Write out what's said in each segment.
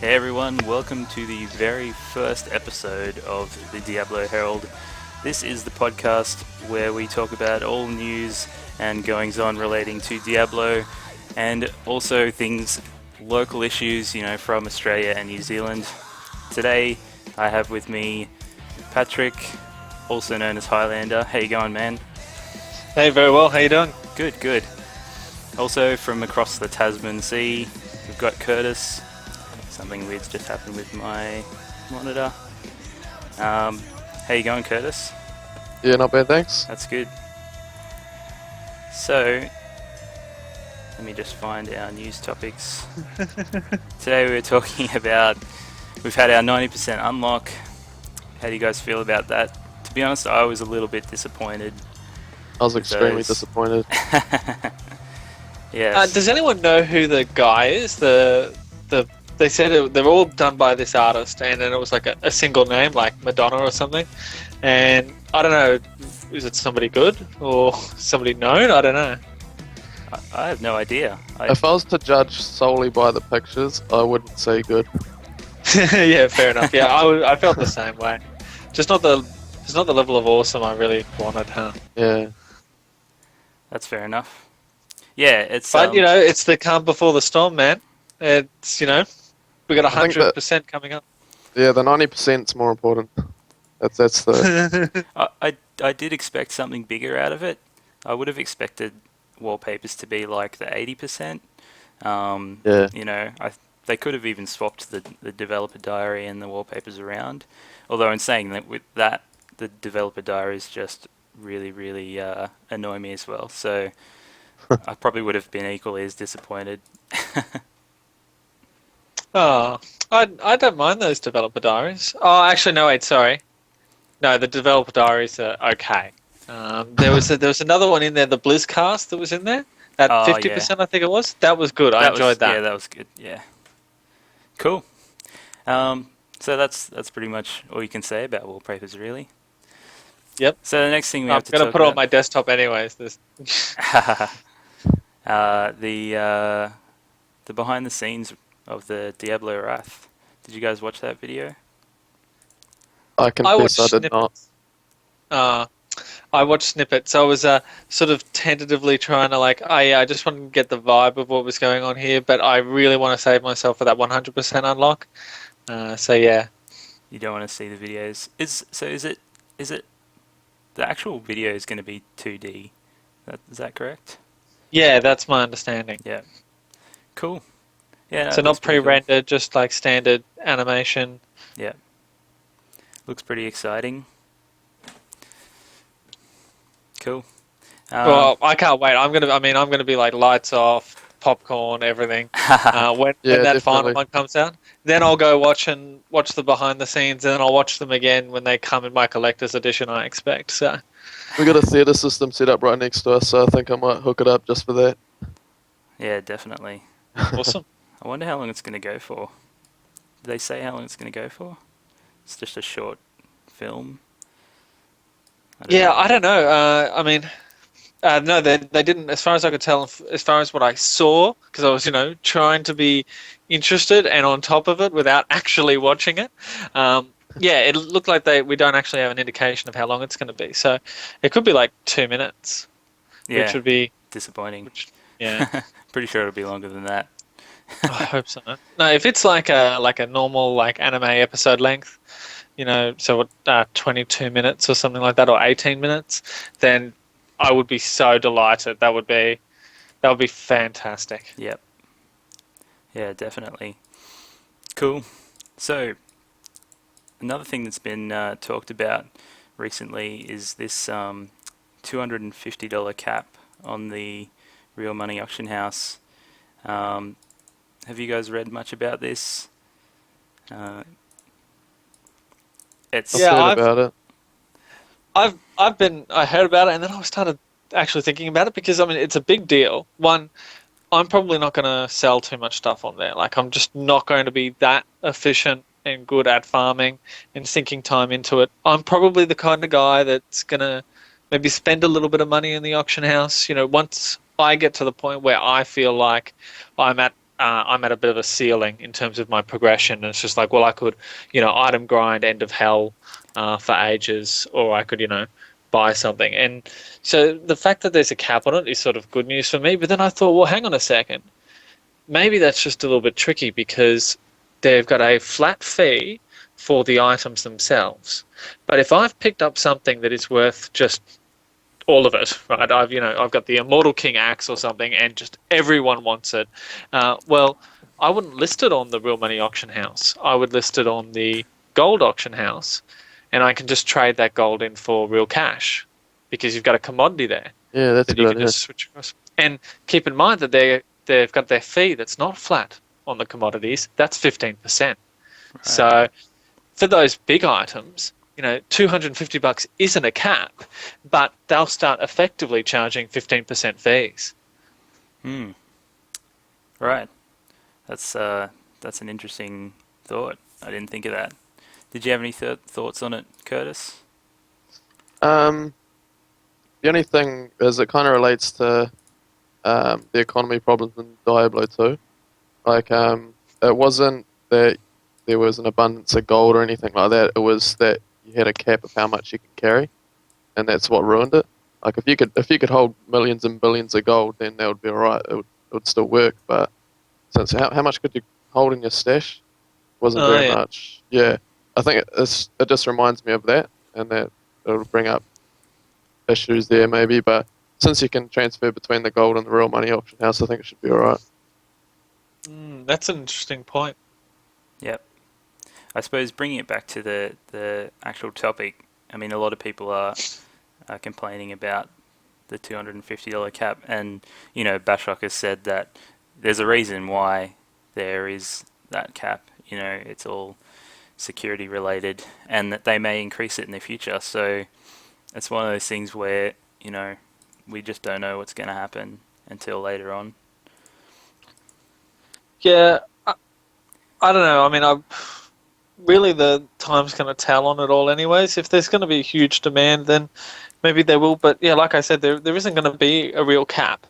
Hey everyone, welcome to the very first episode of the Diablo Herald. This is the podcast where we talk about all news and goings on relating to Diablo and also things, local issues, from Australia and New Zealand. Today I have with me Patrick, also known as Highlander. How you going, man? Hey, very well. How you doing? Good, good. Also from across the Tasman Sea, we've got Kurtis. Something weird's just happened with my monitor. How you going, Kurtis? Yeah, not bad, thanks. That's good. So, let me just find our news topics. Today we were talking about, we've had our 90% unlock. How do you guys feel about that? To be honest, I was a little bit disappointed. I was extremely disappointed. Yes. Does anyone know who the guy is? They said they're all done by this artist, and then it was like a single name, like Madonna or something. And I don't know, is it somebody good or somebody known? I don't know. I have no idea. If I was to judge solely by the pictures, I wouldn't say good. Yeah, fair enough. Yeah, I felt the same way. Just not the level of awesome I really wanted, huh? Yeah. That's fair enough. Yeah, it's. But it's the calm before the storm, man. It's we got 100% coming up. Yeah, the 90%'s more important. That's the. I did expect something bigger out of it. I would have expected wallpapers to be like the 80%. Yeah. They could have even swapped the developer diary and the wallpapers around. Although in saying that, with that, the developer diaries just really, really annoy me as well. So I probably would have been equally as disappointed. Oh, I don't mind those developer diaries. Oh, actually, no, wait, sorry. No, the developer diaries are okay. There was another one in there, the BlizzCast that was in there. At 50%, yeah. I think it was. That was good. I enjoyed that. Yeah, that was good. Yeah. Cool. So that's pretty much all you can say about wallpapers, really. Yep. So the next thing we have to talk about... I'm going to put it on my desktop anyways. The behind the scenes of the Diablo Wrath. Did you guys watch that video? I confess I did not. I watched snippets. I was sort of tentatively trying to I just wanted to get the vibe of what was going on here, but I really want to save myself for that 100% unlock. So yeah. You don't want to see the videos. Is it the actual video is going to be 2D? Is that correct? Yeah, that's my understanding. Yeah. Cool. Yeah. So not pre-rendered, just like standard animation. Yeah. Looks pretty exciting. Cool. Well, I can't wait. I'm gonna be like lights off, popcorn, everything. When that final one comes out, then I'll go watch the behind the scenes, and then I'll watch them again when they come in my collector's edition. I expect so. We got a theatre system set up right next to us, so I think I might hook it up just for that. Yeah, definitely. Awesome. I wonder how long it's going to go for. Did they say how long it's going to go for? It's just a short film. I don't know. No, they didn't. As far as I could tell, as far as what I saw, because I was, trying to be interested and on top of it without actually watching it. It looked like we don't actually have an indication of how long it's going to be. So it could be like 2 minutes, which would be disappointing. Yeah, pretty sure it'll be longer than that. I hope so. No, if it's like a normal anime episode length, so 22 minutes or something like that, or 18 minutes, then I would be so delighted. That would be fantastic. Yep. Yeah, definitely. Cool. So, another thing that's been talked about recently is this $250 cap on the Real Money Auction House. Have you guys read much about this? I've heard about it. I heard about it, and then I started actually thinking about it because it's a big deal. One, I'm probably not going to sell too much stuff on there. I'm just not going to be that efficient and good at farming and sinking time into it. I'm probably the kind of guy that's going to maybe spend a little bit of money in the auction house. Once I get to the point where I feel like I'm at I'm at a bit of a ceiling in terms of my progression. And it's just like, well, I could, item grind End of Hell for ages, or I could, buy something. And so the fact that there's a cap on it is sort of good news for me. But then I thought, well, hang on a second. Maybe that's just a little bit tricky because they've got a flat fee for the items themselves. But if I've picked up something that is worth just all of it, right? I've got the Immortal King axe or something, and just everyone wants it. Well, I wouldn't list it on the Real Money Auction House. I would list it on the Gold Auction House, and I can just trade that gold in for real cash because you've got a commodity there Yeah, that's a that you good can idea. just switch across. And keep in mind that they've got their fee that's not flat on the commodities. That's 15%. Right. So for those big items, $250 isn't a cap, but they'll start effectively charging 15% fees. Right. That's an interesting thought. I didn't think of that. Did you have any thoughts on it, Kurtis? The only thing is it kind of relates to the economy problems in Diablo 2. Like, it wasn't that there was an abundance of gold or anything like that. It was that you had a cap of how much you could carry, and that's what ruined it. Like, if you could hold millions and billions of gold, then that would be alright. It would still work. But since how much could you hold in your stash? Wasn't very much. Yeah, I think it just reminds me of that, and that it'll bring up issues there maybe. But since you can transfer between the gold and the Real Money Auction House, I think it should be alright. That's an interesting point. Yep. I suppose bringing it back to the actual topic, I mean, a lot of people are complaining about the $250 cap, and Bashok has said that there's a reason why there is that cap. It's all security related, and that they may increase it in the future. So it's one of those things where we just don't know what's going to happen until later on. Yeah, I don't know. I mean, really the time's going to tell on it all anyways. If there's going to be a huge demand, then maybe they will. But yeah, like I said, there isn't going to be a real cap.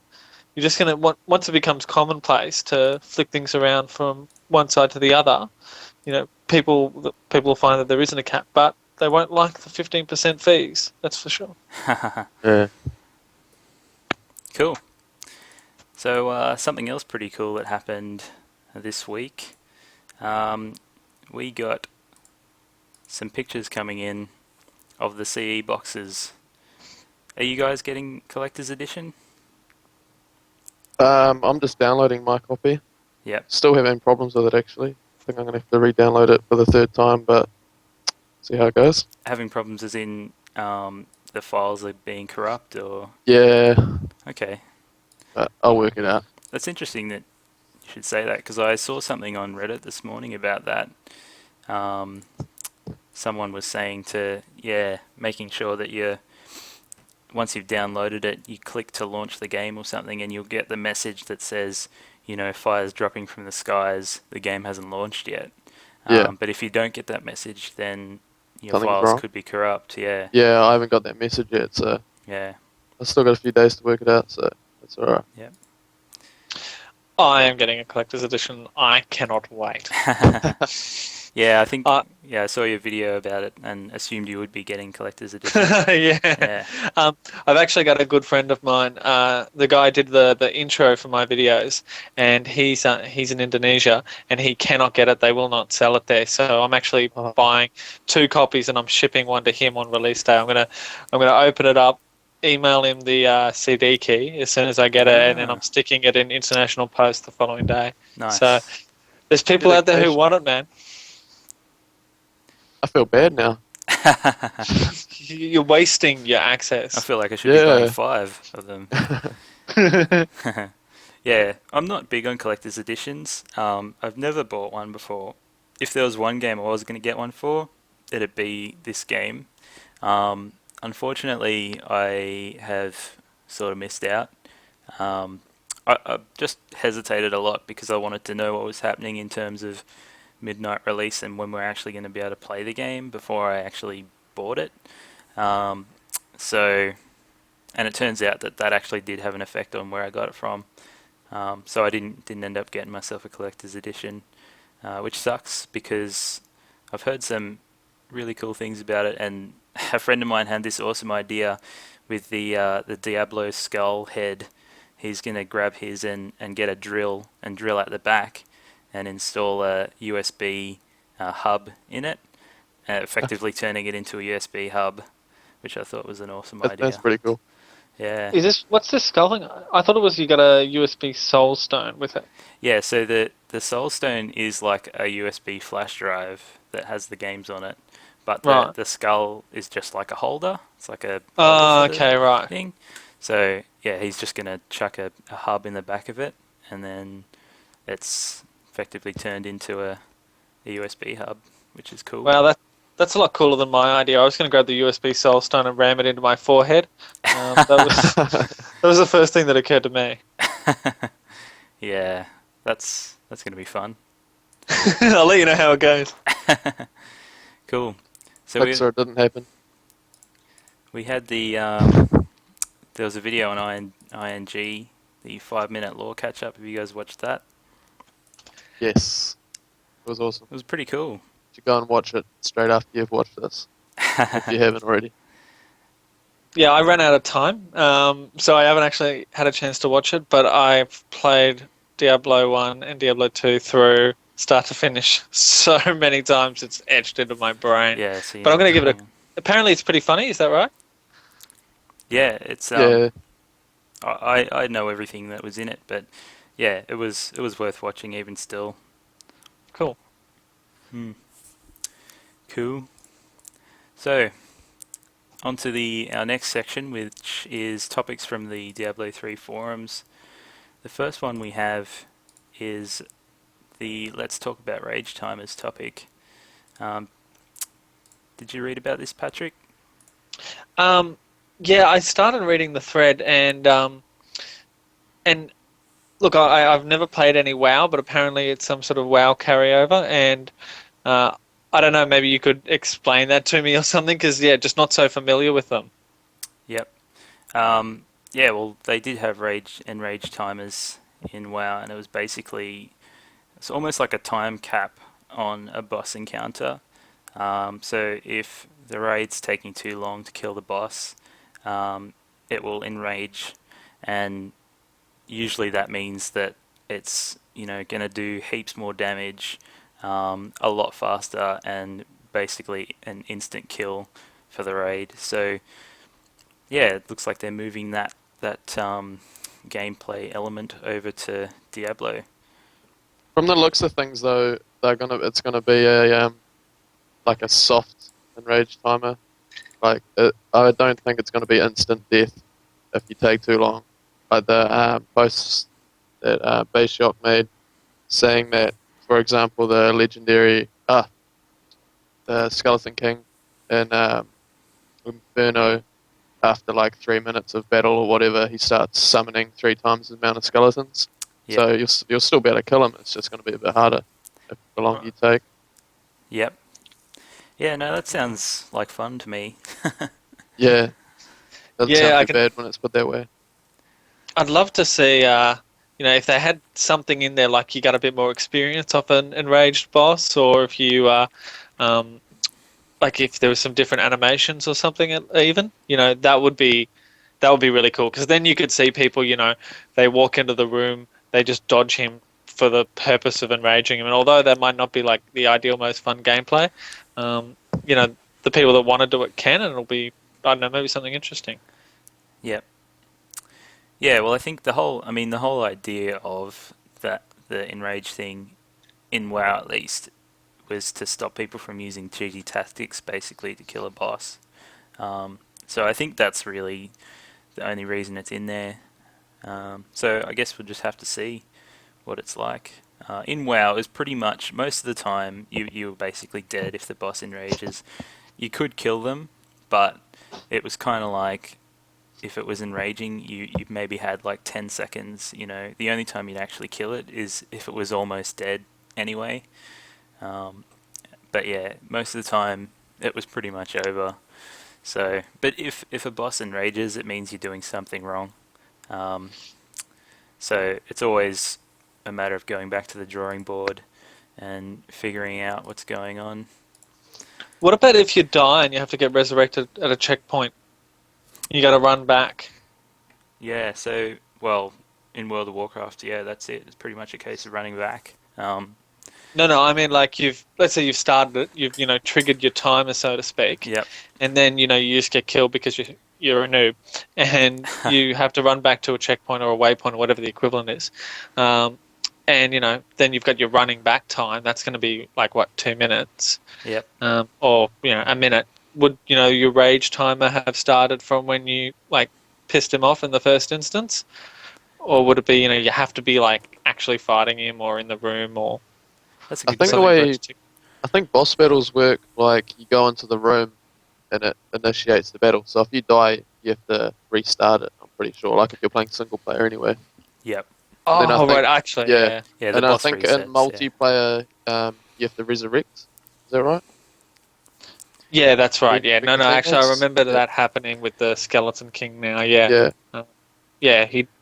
You're just going to, once it becomes commonplace to flick things around from one side to the other, people will find that there isn't a cap, but they won't like the 15% fees. That's for sure. Yeah. Cool. So something else pretty cool that happened this week. We got some pictures coming in of the CE boxes. Are you guys getting collector's edition? I'm just downloading my copy. Yep. Still having problems with it actually. I think I'm gonna have to re-download it for the third time, but see how it goes. Having problems as in the files are being corrupt, or? Yeah. Okay. But I'll work it out. That's interesting that you should say that, because I saw something on Reddit this morning about that. Someone was saying making sure that once you've downloaded it, you click to launch the game or something, and you'll get the message that says, fire's dropping from the skies, the game hasn't launched yet. But if you don't get that message, then your Something's files wrong. could be corrupt. Yeah. Yeah, I haven't got that message yet, so Yeah. I've still got a few days to work it out, so that's alright. Yep. I am getting a collector's edition. I cannot wait. Yeah, I think I saw your video about it and assumed you would be getting collector's edition. Yeah. I've actually got a good friend of mine. The guy did the intro for my videos, and he's in Indonesia, and he cannot get it. They will not sell it there. So I'm actually buying 2 copies, and I'm shipping one to him on release day. I'm gonna open it up, email him the CD key as soon as I get it, and then I'm sticking it in International Post the following day. Nice. So there's people out there who want it, man. I feel bad now. You're wasting your access. I feel like I should be buying 5 of them. Yeah, I'm not big on collector's editions. I've never bought one before. If there was one game I was going to get one for, it'd be this game. Unfortunately, I have sort of missed out. I just hesitated a lot because I wanted to know what was happening in terms of midnight release and when we're actually going to be able to play the game before I actually bought it. And it turns out that actually did have an effect on where I got it from. So I didn't end up getting myself a collector's edition, which sucks because I've heard some really cool things about it, and a friend of mine had this awesome idea with the Diablo skull head. He's gonna grab his and get a drill and drill at the back, and install a USB hub in it, effectively turning it into a USB hub, which I thought was an awesome That's idea. pretty cool. Yeah. What's this skull thing? I thought it was you got a USB Soul Stone with it. Yeah, so the Soul Stone is like a USB flash drive that has the games on it, but Right. the skull is just like a holder. It's like a holder Oh, for the okay, right. thing. So yeah, he's just gonna chuck a hub in the back of it, and then it's effectively turned into a USB hub, which is cool. Wow, that's a lot cooler than my idea. I was going to grab the USB Soul Stone and ram it into my forehead. That was the first thing that occurred to me. Yeah, that's gonna be fun. I'll let you know how it goes. Cool. So But so it didn't happen. we had the there was a video on ING, the 5-minute lore catch up. Have you guys watched that? Yes. It was awesome. It was pretty cool. You should go and watch it straight after you've watched this, if you haven't already. Yeah, I ran out of time, so I haven't actually had a chance to watch it, but I've played Diablo 1 and Diablo 2 through start to finish so many times it's etched into my brain. Yeah, so But I'm going to give it a... Apparently it's pretty funny, is that right? Yeah, it's Yeah. I know everything that was in it, but yeah, it was worth watching even still. Cool. Cool. So, on to our next section, which is topics from the Diablo 3 forums. The first one we have is the Let's Talk About Rage Timers topic. Did you read about this, Patrick? Yeah, I started reading the thread and look, I've never played any WoW, but apparently it's some sort of WoW carryover, and I don't know, maybe you could explain that to me or something, because yeah, just not so familiar with them. Yep. Yeah, well, they did have Enrage timers in WoW, and it was basically, it's almost like a time cap on a boss encounter. So if the raid's taking too long to kill the boss, it will enrage, and usually that means that it's going to do heaps more damage, a lot faster, and basically an instant kill for the raid. So yeah, it looks like they're moving that gameplay element over to Diablo. From the looks of things, though, it's gonna be a like a soft enrage timer. Like I don't think it's gonna be instant death if you take too long. Like the posts that Base Shock made, saying that, for example, the legendary the Skeleton King in Inferno, after like 3 minutes of battle or whatever, he starts summoning 3 times the amount of skeletons. Yep. So you'll still be able to kill him. It's just going to be a bit harder the longer you take. Yep. Yeah, no, that sounds like fun to me. Yeah. Doesn't Yeah, sound too bad when it's put that way. I'd love to see, if they had something in there, like you got a bit more experience of an enraged boss, or if you, like if there was some different animations or something, even, that would be really cool. Because then you could see people, they walk into the room, they just dodge him for the purpose of enraging him. And although that might not be like the ideal, most fun gameplay, the people that want to do it can, and it'll be, I don't know, maybe something interesting. Yep. Yeah, well, I think the whole idea of the enrage thing in WoW, at least, was to stop people from using cheesy tactics, basically, to kill a boss. So I think that's really the only reason it's in there. So I guess we'll just have to see what it's like. In WoW, is pretty much most of the time you were basically dead if the boss enrages. You could kill them, but it was kind of like, if it was enraging, you maybe had like 10 seconds. The only time you'd actually kill it is if it was almost dead anyway. But yeah, most of the time it was pretty much over. So, but if a boss enrages, it means you're doing something wrong. So it's always a matter of going back to the drawing board and figuring out what's going on. What about if you die and you have to get resurrected at a checkpoint? You got to run back. Yeah, so, well, in World of Warcraft, yeah, that's it. It's pretty much a case of running back. No, I mean, like, let's say you've started it, you've triggered your timer, so to speak. Yep. And then, you just get killed because you're a noob, and you have to run back to a checkpoint or a waypoint or whatever the equivalent is. And, then you've got your running back time. That's going to be, like, 2 minutes? Yep. Or, a minute. Would, your rage timer have started from when you, like, pissed him off in the first instance? Or would it be, you have to be, like, actually fighting him or in the room or... That's a good I think boss battles work like you go into the room and it initiates the battle. So if you die, you have to restart it, I'm pretty sure. Like if you're playing single player anyway. Yep. Oh, right, actually, yeah. Yeah, and I think in multiplayer, you have to resurrect. Is that right? Yeah, that's right. Yeah, no, actually, I remember that happening with the Skeleton King now. Yeah.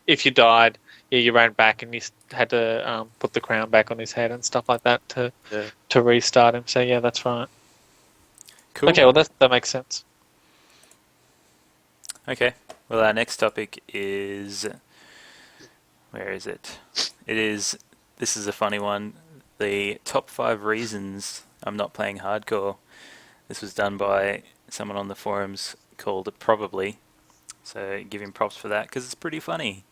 If you died, you ran back and you had to put the crown back on his head and stuff like that to restart him. So yeah, that's right. Cool. Okay, well that makes sense. Okay. Well, our next topic is... Where is it? This is a funny one. The top 5 reasons I'm not playing hardcore. This was done by someone on the forums called Probably. So give him props for that because it's pretty funny.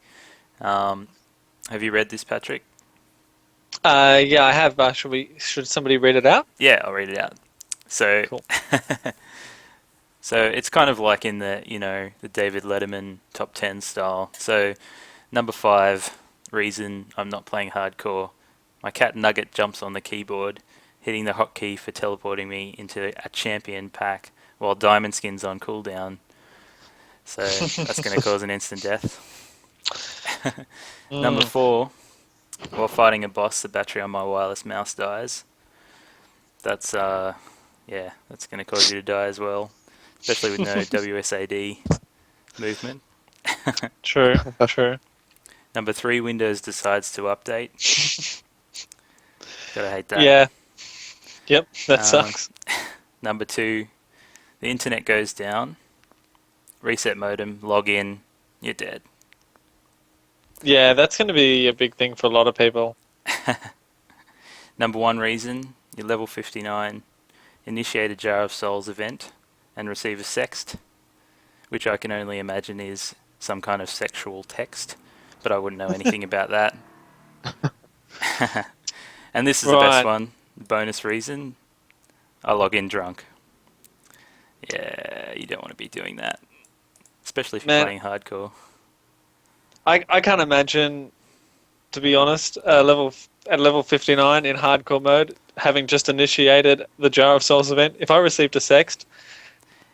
Have you read this, Patrick? Yeah, I have. Should somebody read it out? Yeah, I'll read it out. So, cool. So it's kind of like in the the David Letterman top 10 style. So number 5 reason I'm not playing hardcore. My cat Nugget jumps on the keyboard, hitting the hotkey for teleporting me into a champion pack while diamond skin's on cooldown. So that's going to cause an instant death. Number 4, while fighting a boss, the battery on my wireless mouse dies. That's that's going to cause you to die as well, especially with no WSAD movement. True. Number 3, Windows decides to update. Gotta hate that. Yeah. Yep, that sucks. Number 2, the internet goes down. Reset modem, log in, you're dead. Yeah, that's going to be a big thing for a lot of people. Number 1 reason, you're level 59, initiate a Jar of Souls event, and receive a sext, which I can only imagine is some kind of sexual text, but I wouldn't know anything about that. And this is the best one, bonus reason, I log in drunk. Yeah, you don't want to be doing that, especially if you're playing hardcore. I can't imagine, to be honest, at level 59 in hardcore mode, having just initiated the Jar of Souls event. If I received a sext,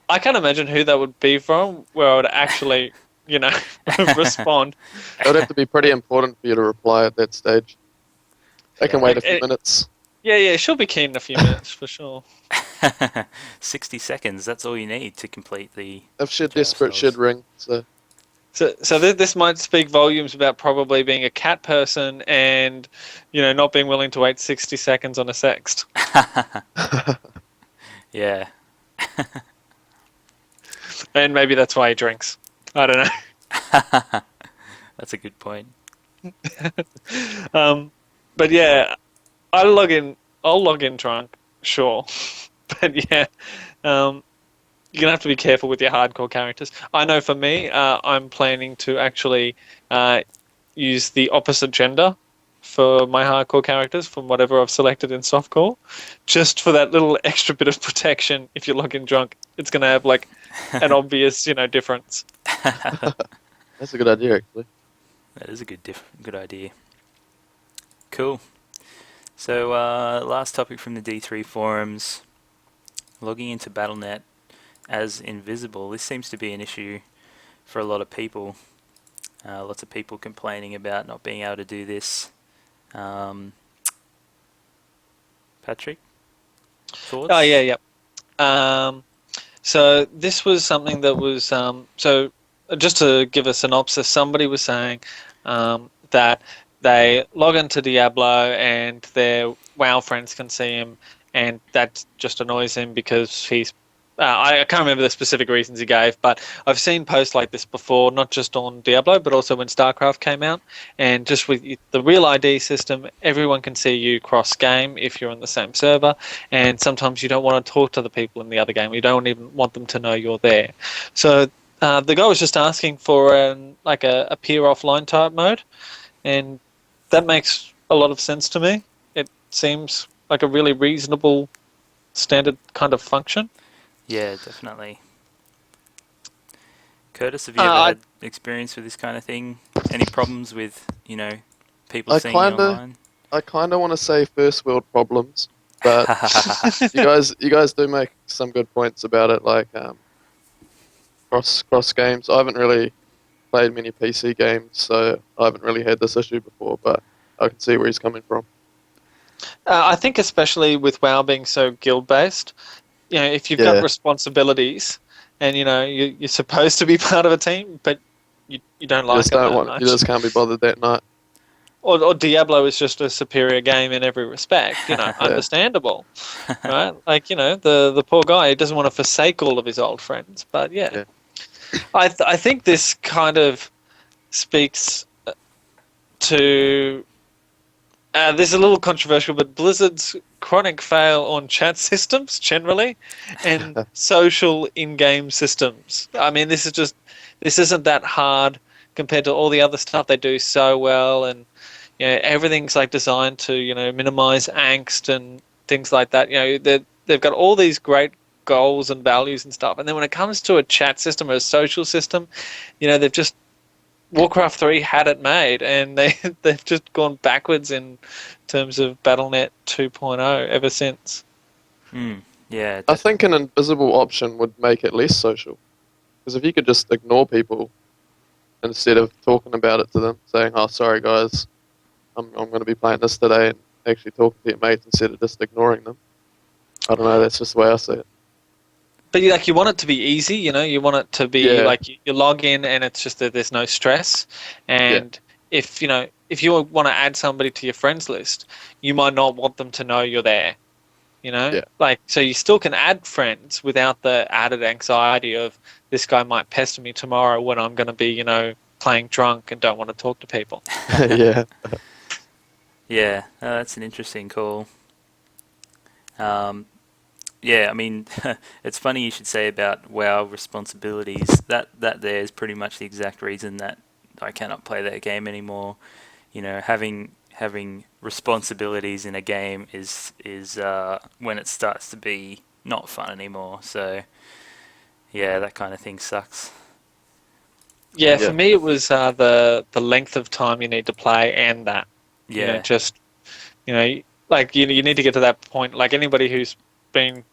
I can't imagine who that would be from, where I would actually, respond. It would have to be pretty important for you to reply at that stage. They can wait a few minutes. Yeah, she'll be keen in a few minutes for sure. 60 seconds, that's all you need to complete the... If she's desperate, she'd ring, so... So this might speak volumes about probably being a cat person and, not being willing to wait 60 seconds on a sext. Yeah. And maybe that's why he drinks. I don't know. That's a good point. But yeah, I'll log in drunk, sure. But yeah, you're going to have to be careful with your hardcore characters. I know for me, I'm planning to actually use the opposite gender for my hardcore characters from whatever I've selected in softcore, just for that little extra bit of protection. If you log in drunk, it's going to have like an obvious, difference. That's a good idea, actually. That is a good idea. Cool. So, last topic from the D3 forums, logging into Battlenet as invisible. This seems to be an issue for a lot of people. Lots of people complaining about not being able to do this. Patrick, thoughts? Oh yeah. So this was something that was so just to give a synopsis. Somebody was saying that they log into Diablo and their WoW friends can see him, and that just annoys him because he's. I can't remember the specific reasons he gave, but I've seen posts like this before, not just on Diablo, but also when StarCraft came out. And just with the real ID system, everyone can see you cross-game if you're on the same server, and sometimes you don't want to talk to the people in the other game. You don't even want them to know you're there. So the guy was just asking for a peer offline type mode, and that makes a lot of sense to me. It seems like a really reasonable standard kind of function. Yeah, definitely. Kurtis, have you ever Uh, had experience with this kind of thing? Any problems with, people I seeing you online? I kind of want to say first world problems, but you guys do make some good points about it, like cross games. I haven't really played many PC games, so I haven't really had this issue before, but I can see where he's coming from. I think especially with WoW being so guild based, if you've got Yeah, responsibilities and you're supposed to be part of a team, but you don't you like just it don't that want, you much, just can't be bothered that night. or Diablo is just a superior game in every respect, Yeah, understandable, right? Like the poor guy, he doesn't want to forsake all of his old friends, but yeah, yeah, I think this kind of speaks to. This is a little controversial, but Blizzard's chronic fail on chat systems generally, and social in-game systems. I mean, this isn't that hard compared to all the other stuff they do so well, and everything's like designed to minimize angst and things like that. They've got all these great goals and values and stuff, and then when it comes to a chat system or a social system, they've just Warcraft 3 had it made, and they've just gone backwards in terms of Battlenet 2.0 ever since. Yeah, I think an invisible option would make it less social, because if you could just ignore people instead of talking about it to them, saying, "Oh, sorry guys, I'm going to be playing this today," and actually talking to your mates instead of just ignoring them. I don't know. That's just the way I see it. But you want it to be easy, you want it to be Yeah, like you log in and it's just that there's no stress. yeah, And if you want to add somebody to your friends list, you might not want them to know you're there. yeah, Like, so you still can add friends without the added anxiety of this guy might pester me tomorrow when I'm going to be, playing drunk and don't want to talk to people. yeah. yeah, that's an interesting call. Yeah, I mean, it's funny you should say about WoW responsibilities. That there is pretty much the exact reason that I cannot play that game anymore. Having responsibilities in a game is when it starts to be not fun anymore. So yeah, that kind of thing sucks. Yeah, Yeah. for me it was the length of time you need to play and that. Yeah, Just like you need to get to that point. Like anybody who's been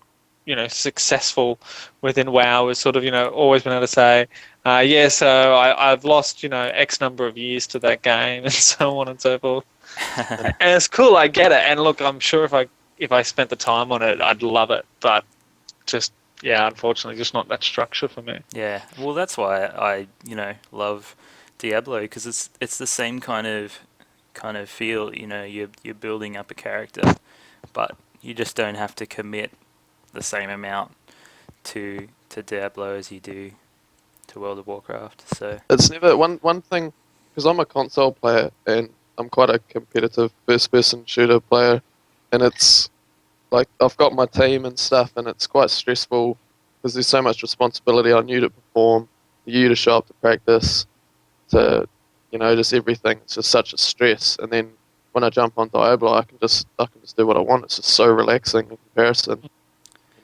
successful within WoW has sort of always been able to say, yeah, so I've lost X number of years to that game and so on and so forth. And it's cool, I get it. And look, I'm sure if I spent the time on it, I'd love it. But just unfortunately, just not that structure for me. yeah. Well, that's why I love Diablo, because it's the same kind of feel. You're building up a character, but you just don't have to commit the same amount to Diablo as you do to World of Warcraft. So It's never one thing, because I'm a console player and I'm quite a competitive first-person shooter player, and it's like I've got my team and stuff, and it's quite stressful because there's so much responsibility on you to perform, you to show up to practice, to just everything. It's just such a stress. And then when I jump on Diablo, I can just do what I want. It's just so relaxing in comparison.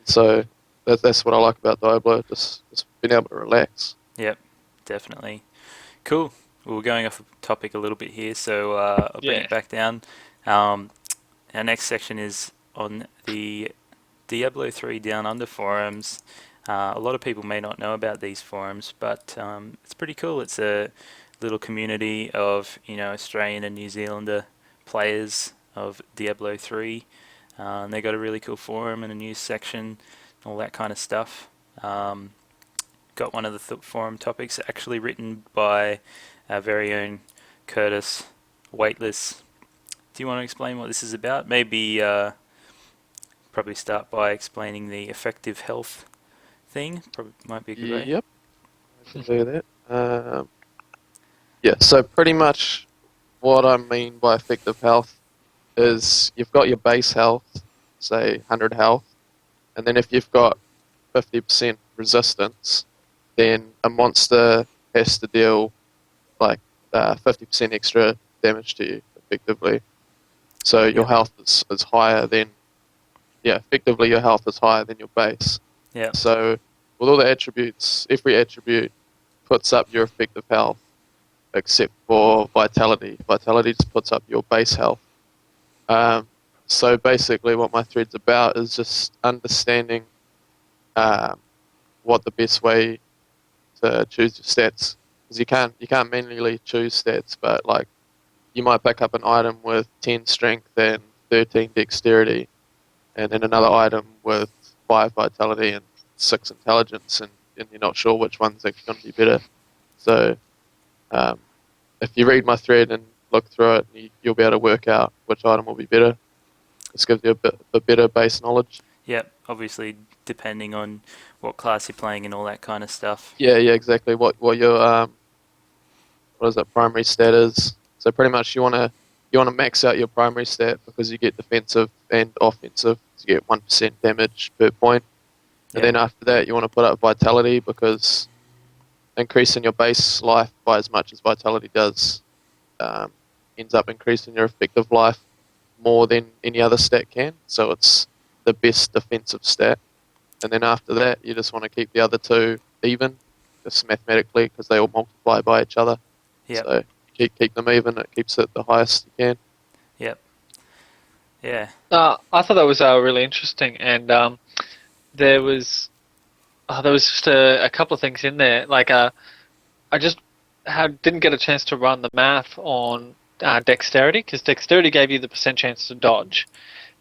So that's what I like about Diablo, just being able to relax. yep, definitely. Cool. Well, we're going off the topic a little bit here, so I'll bring Yeah. it back down. Our next section is on the Diablo 3 Down Under forums. A lot of people may not know about these forums, but it's pretty cool. It's a little community of Australian and New Zealander players of Diablo 3. And they got a really cool forum and a news section, all that kind of stuff. Got one of the forum topics actually written by our very own Kurtis Weightless. Do you want to explain what this is about? Maybe probably start by explaining the effective health thing. Probably might be a good way. Yep, I can do that. Yeah, so pretty much what I mean by effective health is you've got your base health, say 100 health, and then if you've got 50% resistance, then a monster has to deal like 50% extra damage to you, effectively. So your health is higher than, effectively your health is higher than your base. Yeah. So with all the attributes, every attribute puts up your effective health, except for vitality. Vitality just puts up your base health. So basically what my thread's about is just understanding what the best way to choose your stats. Because you can't manually choose stats, but like you might pick up an item with 10 strength and 13 dexterity, and then another item with 5 vitality and 6 intelligence, and you're not sure which one's actually going to be better. So if you read my thread and look through it, you'll be able to work out which item will be better. This gives you a better base knowledge. Yep, obviously depending on what class you're playing and all that kind of stuff. Yeah, exactly. What your what is it, primary stat is. So pretty much you wanna max out your primary stat because you get defensive and offensive. So you get 1% damage per point. And then after that you want to put up vitality because increasing your base life by as much as vitality does ends up increasing your effective life more than any other stat can. So it's the best defensive stat. And then after that you just want to keep the other two even, just mathematically, because they all multiply by each other. Yep. So keep them even. It keeps it the highest you can. Yep. Yeah. I thought that was really interesting, and there was just a couple of things in there. Like I just didn't get a chance to run the math on dexterity, because dexterity gave you the % chance to dodge,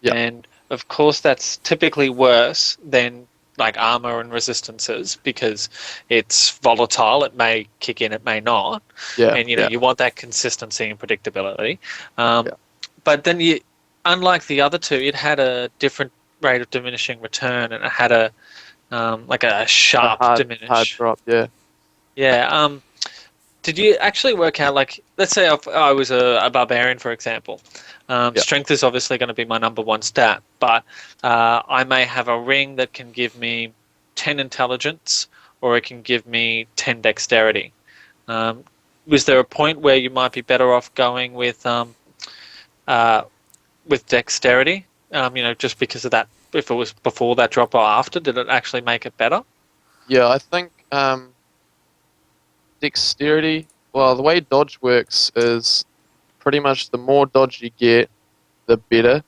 and of course that's typically worse than like armor and resistances because it's volatile. It may kick in, it may not, and you want that consistency and predictability. But then unlike the other two, it had a different rate of diminishing return, and it had a like a sharp diminish. Hard drop, yeah. Yeah. Did you actually work out, like, let's say I was a barbarian, for example. Strength is obviously going to be my number one stat, but I may have a ring that can give me 10 intelligence, or it can give me 10 dexterity. Was there a point where you might be better off going with dexterity? Just because of that, if it was before that drop or after, did it actually make it better? Yeah, I think dexterity, well, the way dodge works is pretty much the more dodge you get, the better.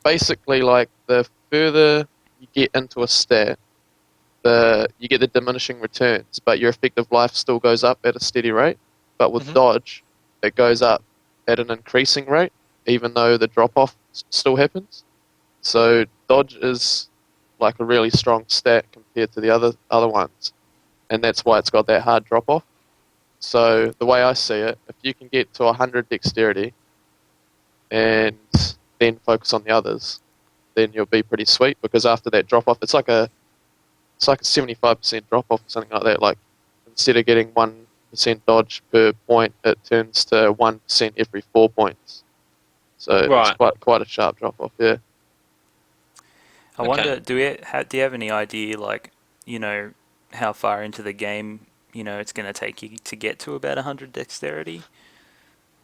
Basically, like, the further you get into a stat, you get the diminishing returns, but your effective life still goes up at a steady rate. But with dodge, it goes up at an increasing rate, even though the drop-off still happens. So dodge is like a really strong stat compared to the other ones, and that's why it's got that hard drop-off. So the way I see it, if you can get to 100 dexterity and then focus on the others, then you'll be pretty sweet, because after that drop-off, it's like a 75% drop-off or something like that. Like, instead of getting 1% dodge per point, it turns to 1% every 4 points. So it's quite a sharp drop-off, yeah. I wonder, do you have any idea, like, how far into the game, it's going to take you to get to about 100 dexterity?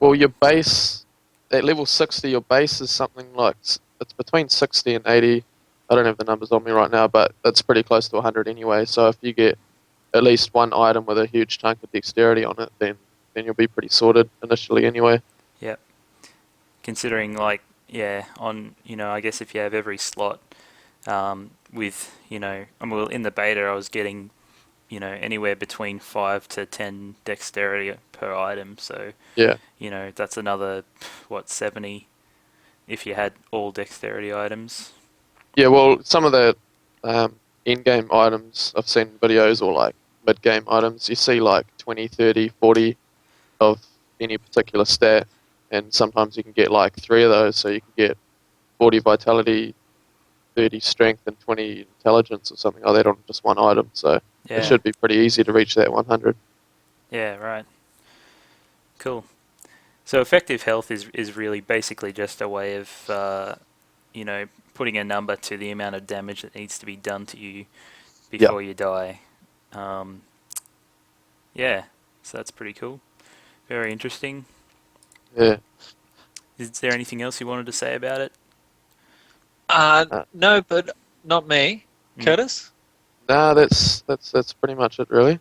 Well, your base, at level 60, your base is something like, it's between 60 and 80. I don't have the numbers on me right now, but it's pretty close to 100 anyway. So if you get at least one item with a huge chunk of dexterity on it, then you'll be pretty sorted initially anyway. Yep. Considering, like, I guess if you have every slot with, in the beta I was getting, anywhere between 5 to 10 dexterity per item. So, that's another, 70 if you had all dexterity items. Yeah, well, some of the in-game items I've seen videos, or like mid-game items, you see like 20, 30, 40 of any particular stat, and sometimes you can get like 3 of those, so you can get 40 vitality, 30 strength, and 20 intelligence or something like that on just one item, so it should be pretty easy to reach that 100. Yeah, right. Cool. So effective health is really basically just a way of, putting a number to the amount of damage that needs to be done to you before you die. Yeah, so that's pretty cool. Very interesting. Yeah. Is there anything else you wanted to say about it? No, but not me. Kurtis? Nah, that's pretty much it, really.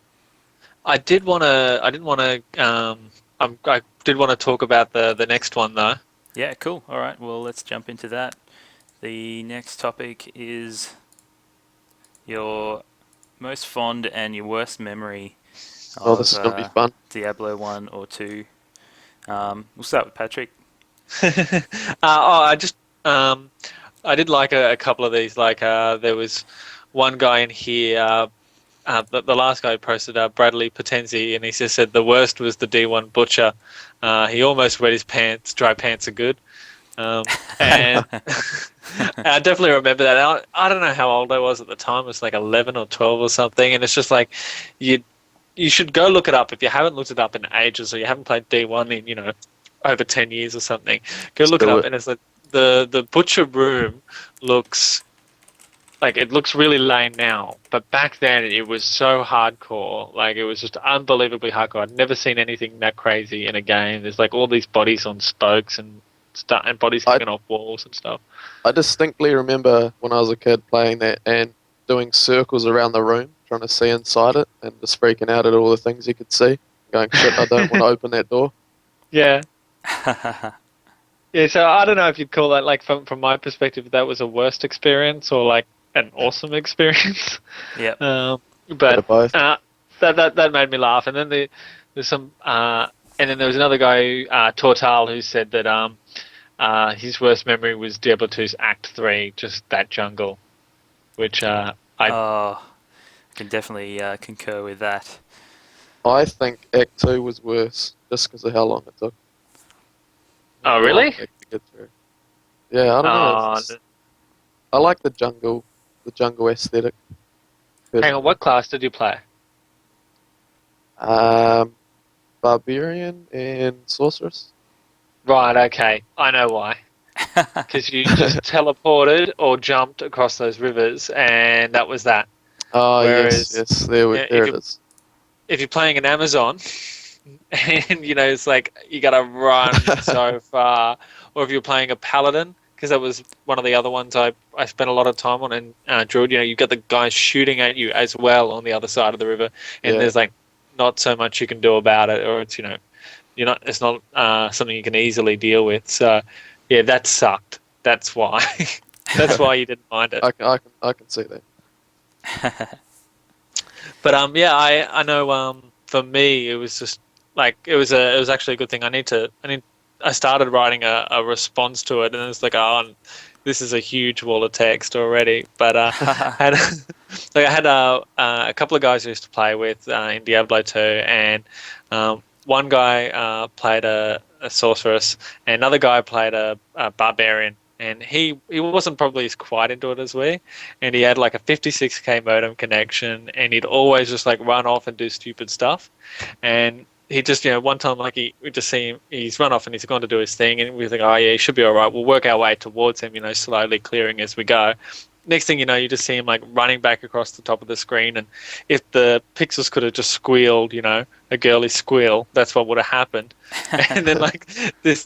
I did want to talk about the next one though. Yeah, cool. All right, well, let's jump into that. The next topic is your most fond and your worst memory of This is going to be fun. Diablo 1 or 2. We'll start with Patrick. I did like a couple of these. Like there was one guy in here, the last guy posted, Bradley Potenzi, and he just said the worst was the D1 Butcher. He almost wet his pants. Dry pants are good. And I definitely remember that. I don't know how old I was at the time. It was like 11 or 12 or something. And it's just like, you should go look it up. If you haven't looked it up in ages, or you haven't played D1 in, over 10 years or something, go look it up. And it's like, the Butcher room looks like, it looks really lame now, but back then it was so hardcore. Like, it was just unbelievably hardcore. I'd never seen anything that crazy in a game. There's like all these bodies on spokes and stuff, and bodies kicking off walls and stuff. I distinctly remember when I was a kid playing that and doing circles around the room, trying to see inside it, and just freaking out at all the things you could see, going, shit, I don't want to open that door. Yeah. Yeah, so I don't know if you'd call that, like, from my perspective, that was a worst experience or like an awesome experience. Yeah. But that made me laugh. And then there's some, and then there was another guy, Tortal, who said that his worst memory was Diablo 2's Act 3, just that jungle, which I can definitely concur with that. I think Act 2 was worse, just because of how long it took. Oh, really? To get through. Yeah, I don't know. I like the jungle aesthetic. Hang on, what class did you play? Barbarian and Sorceress. Right, okay. I know why. Because you just teleported or jumped across those rivers, and that was that. Oh, yes, there it is. If you're playing an Amazon, and, it's like you got to run so far, or if you're playing a Paladin, because that was one of the other ones I spent a lot of time on, and Druid, you've got the guys shooting at you as well on the other side of the river, and there's like not so much you can do about it, or it's it's not something you can easily deal with. So yeah, that sucked. That's why. That's why you didn't mind it. I can see that. But I know for me it was just like it was actually a good thing. I started writing a response to it, and it's like, this is a huge wall of text already. But I had a couple of guys I used to play with in Diablo 2, and one guy played a sorceress, and another guy played a barbarian. And he wasn't probably as quite into it as we, and he had like a 56k modem connection, and he'd always just like run off and do stupid stuff. And he just, one time, like we just see him, he's run off and he's gone to do his thing, and we think, oh yeah, he should be all right. We'll work our way towards him, slowly clearing as we go. Next thing you know, you just see him like running back across the top of the screen, and if the pixels could have just squealed, a girly squeal, that's what would have happened. And then it's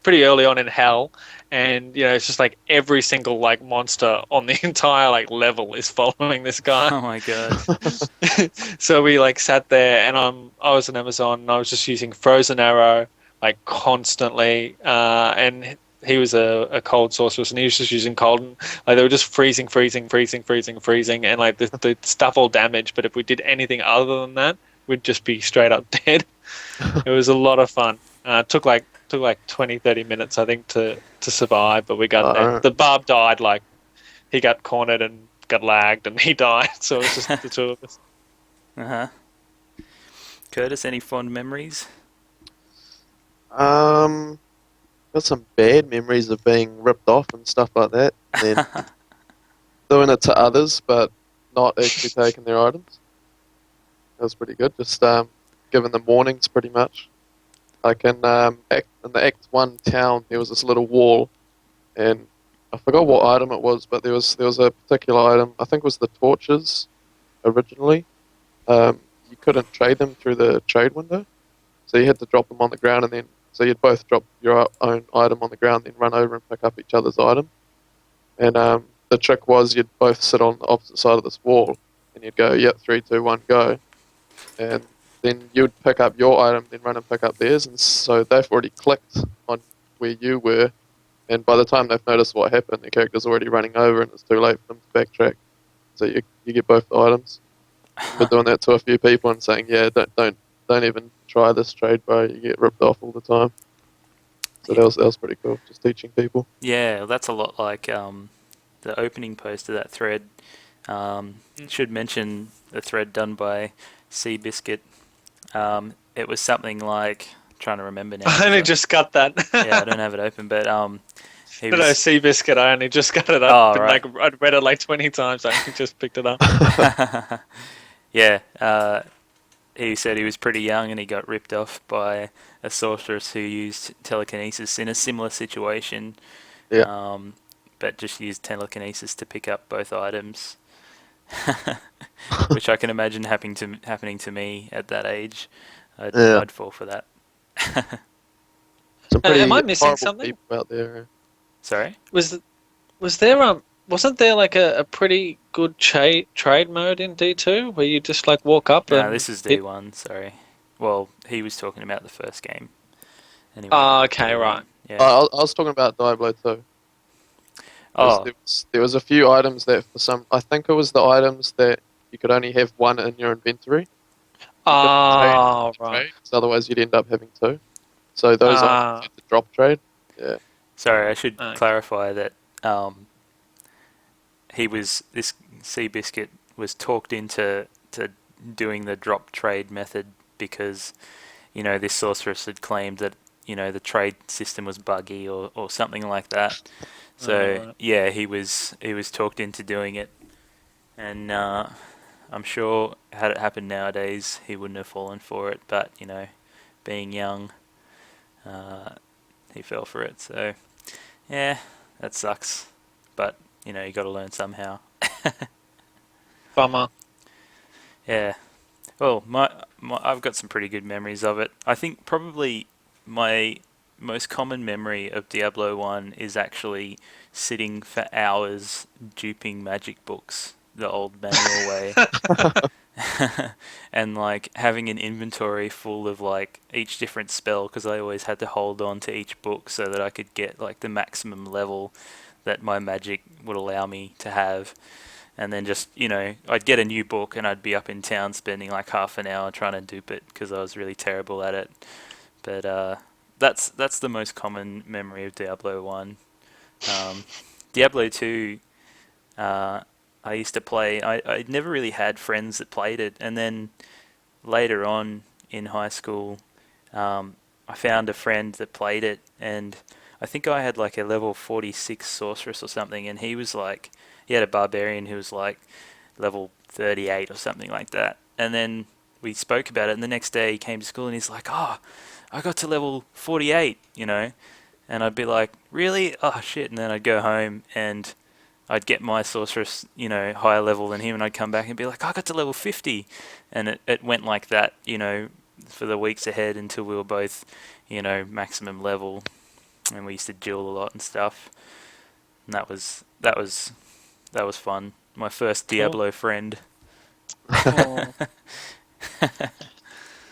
pretty early on in hell, and it's just like every single like monster on the entire like level is following this guy. Oh my god. So we like sat there, and I was an Amazon, and I was just using Frozen Arrow like constantly, and he was a cold sorceress, and he was just using cold, and like they were just freezing, and like the stuff all damaged, but if we did anything other than that, we'd just be straight up dead. It was a lot of fun. Took like 20-30 minutes, I think, to survive, but we got there. The barb died, like he got cornered and got lagged, and he died. So it was just the two of us. Kurtis, any fond memories? Got some bad memories of being ripped off and stuff like that, and then doing it to others, but not actually taking their items. That was pretty good. Just giving them warnings, pretty much. Like in the Act 1 town, there was this little wall, and I forgot what item it was, but there was a particular item. I think it was the torches originally. You couldn't trade them through the trade window, so you had to drop them on the ground, and then so you'd both drop your own item on the ground, then run over and pick up each other's item. And the trick was you'd both sit on the opposite side of this wall, and you'd go, yep, 3, 2, 1, go. And then you'd pick up your item, then run and pick up theirs, and so they've already clicked on where you were, and by the time they've noticed what happened, the character's already running over, and it's too late for them to backtrack. So you get both the items. We're doing that to a few people and saying, yeah, don't even try this trade, bro. You get ripped off all the time. So that was pretty cool, just teaching people. Yeah, well, that's a lot like the opening post of that thread. Should mention the thread done by Seabiscuit. It was something like, I'm trying to remember now. I only just got that. Yeah, I don't have it open, but he was... No, Seabiscuit, I only just got it up. Right. Like, I'd read it like 20 times. I only just picked it up. Yeah, he said he was pretty young and he got ripped off by a sorceress who used telekinesis in a similar situation. Yeah. But just used telekinesis to pick up both items. Which I can imagine happening to me at that age. I'd fall for that. Some pretty am I missing horrible something? people out there. Sorry? Was there wasn't there like a pretty good trade mode in D2 where you just like walk up No, and... this is D1, sorry. Well, he was talking about the first game. Anyway, Oh, okay, right. Yeah. I was talking about Diablo 2. Oh, There was a few items that I think it was the items that you could only have one in your inventory. Oh, right. Trade, so otherwise you'd end up having two. So those items had to drop trade. Yeah. sorry, I should clarify that this Seabiscuit was talked into doing the drop trade method because, this sorceress had claimed that, the trade system was buggy or something like that. So yeah, he was talked into doing it, and I'm sure had it happened nowadays, he wouldn't have fallen for it. But being young, he fell for it. So yeah, that sucks. But you got to learn somehow. Bummer. Yeah. Well, I've got some pretty good memories of it. I think probably my most common memory of Diablo 1 is actually sitting for hours duping magic books the old manual way. And like having an inventory full of like each different spell, because I always had to hold on to each book so that I could get like the maximum level that my magic would allow me to have. And then just, I'd get a new book and I'd be up in town spending like half an hour trying to dupe it because I was really terrible at it. But that's the most common memory of Diablo 1. Diablo 2, I used to play. I never really had friends that played it, and then later on in high school, I found a friend that played it, and I think I had like a level 46 sorceress or something, and he had a barbarian who was like level 38 or something like that. And then we spoke about it, and the next day he came to school and he's like, "Oh, I got to level 48, and I'd be like, "Really? Oh shit!" And then I'd go home and I'd get my sorceress, higher level than him, and I'd come back and be like, "I got to level 50," and it went like that, for the weeks ahead until we were both, maximum level, and we used to duel a lot and stuff, and that was fun. My first Diablo friend. Oh.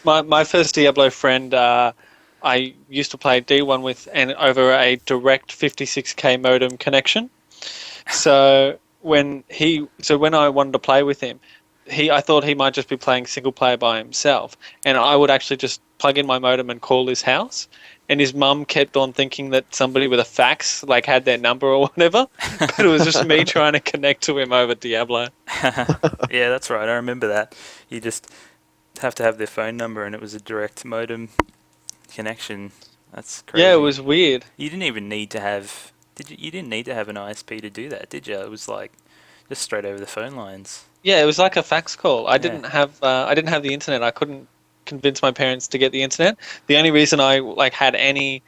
My first Diablo friend, I used to play D1 with, and over a direct 56k modem connection. So when I wanted to play with him, I thought he might just be playing single player by himself, and I would actually just plug in my modem and call his house. And his mum kept on thinking that somebody with a fax like had their number or whatever, but it was just me trying to connect to him over Diablo. Yeah, that's right. I remember that. have to have their phone number, and it was a direct modem connection. That's crazy. Yeah, it was weird. You didn't even need to have. Did you? You didn't need to have an ISP to do that, did you? It was like just straight over the phone lines. Yeah, it was like a fax call. I Yeah. didn't have the internet. I couldn't convince my parents to get the internet. The only reason I had any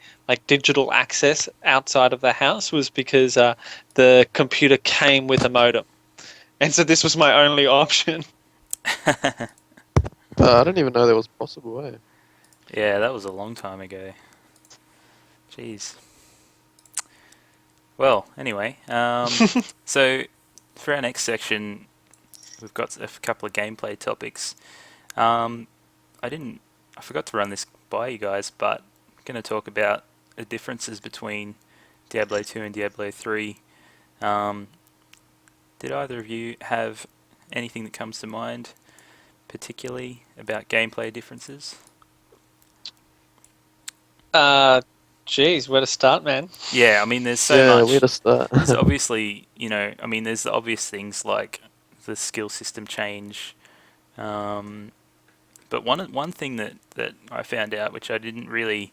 digital access outside of the house was because the computer came with a modem, and so this was my only option. I didn't even know that was possible, eh? Yeah, that was a long time ago. Jeez. Well, anyway, so for our next section, we've got a couple of gameplay topics. I forgot to run this by you guys, but I'm going to talk about the differences between Diablo 2 and Diablo 3. Did either of you have anything that comes to mind, particularly about gameplay differences? Geez, where to start, man? Yeah, I mean, there's so much. Where to start? There's obviously, there's the obvious things like the skill system change. But one thing that I found out, which I didn't really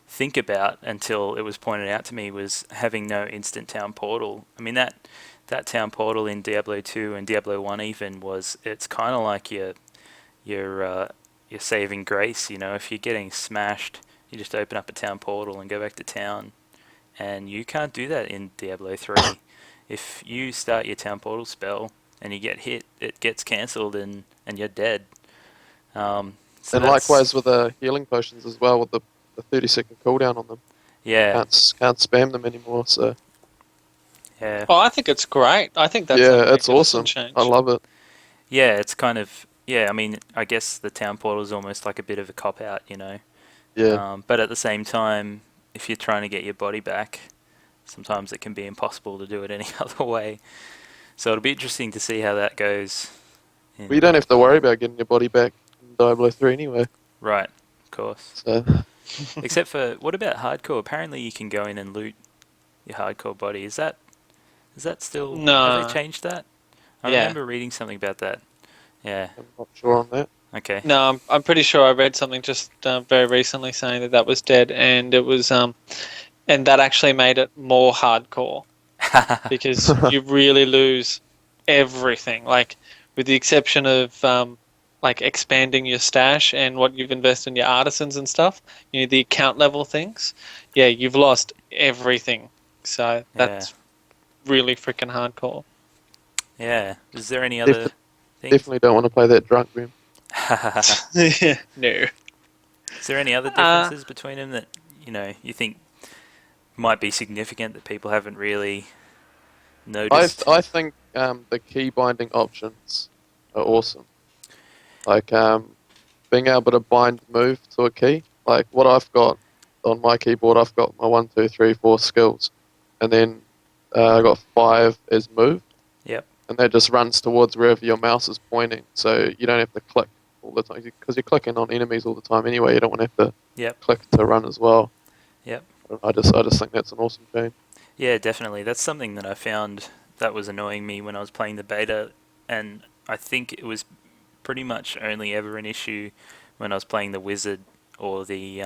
think about until it was pointed out to me, was having no instant town portal. I mean, that town portal in Diablo 2 and Diablo 1 even it's kind of like your saving grace. If you're getting smashed, you just open up a town portal and go back to town. And you can't do that in Diablo 3. If you start your town portal spell and you get hit, it gets cancelled and you're dead. And likewise with the healing potions as well, with the 30-second cooldown on them. Yeah. Can't spam them anymore, so... Yeah. Oh, I think it's great. I think that's it's awesome. change. I love it. Yeah, it's kind of... Yeah, I mean, I guess the town portal is almost like a bit of a cop-out, Yeah. But at the same time, if you're trying to get your body back, sometimes it can be impossible to do it any other way. So it'll be interesting to see how that goes. Well, you don't have to worry about getting your body back in Diablo 3 anyway. Right, of course. So... Except for, what about hardcore? Apparently you can go in and loot your hardcore body. Is that still... No. Have they changed that? I Yeah. remember reading something about that. Yeah. I'm not sure on that. Okay. No, I'm pretty sure I read something just very recently saying that was dead, and it was and that actually made it more hardcore because you really lose everything, with the exception of expanding your stash and what you've invested in your artisans and stuff. The account level things. Yeah, you've lost everything. So that's really freaking hardcore. Yeah. Is there any other things? Definitely don't want to play that drunk room. No. Is there any other differences between them that you think might be significant that people haven't really noticed? I think the key binding options are awesome. Being able to bind move to a key. Like what I've got on my keyboard, I've got my 1, 2, 3, 4 skills, and then I got 5 as move. Yep. And that just runs towards wherever your mouse is pointing, so you don't have to click all the time because you're clicking on enemies all the time anyway. You don't want to have to click to run as well. Yep. I just think that's an awesome change. Yeah, definitely. That's something that I found that was annoying me when I was playing the beta, and I think it was pretty much only ever an issue when I was playing the wizard or the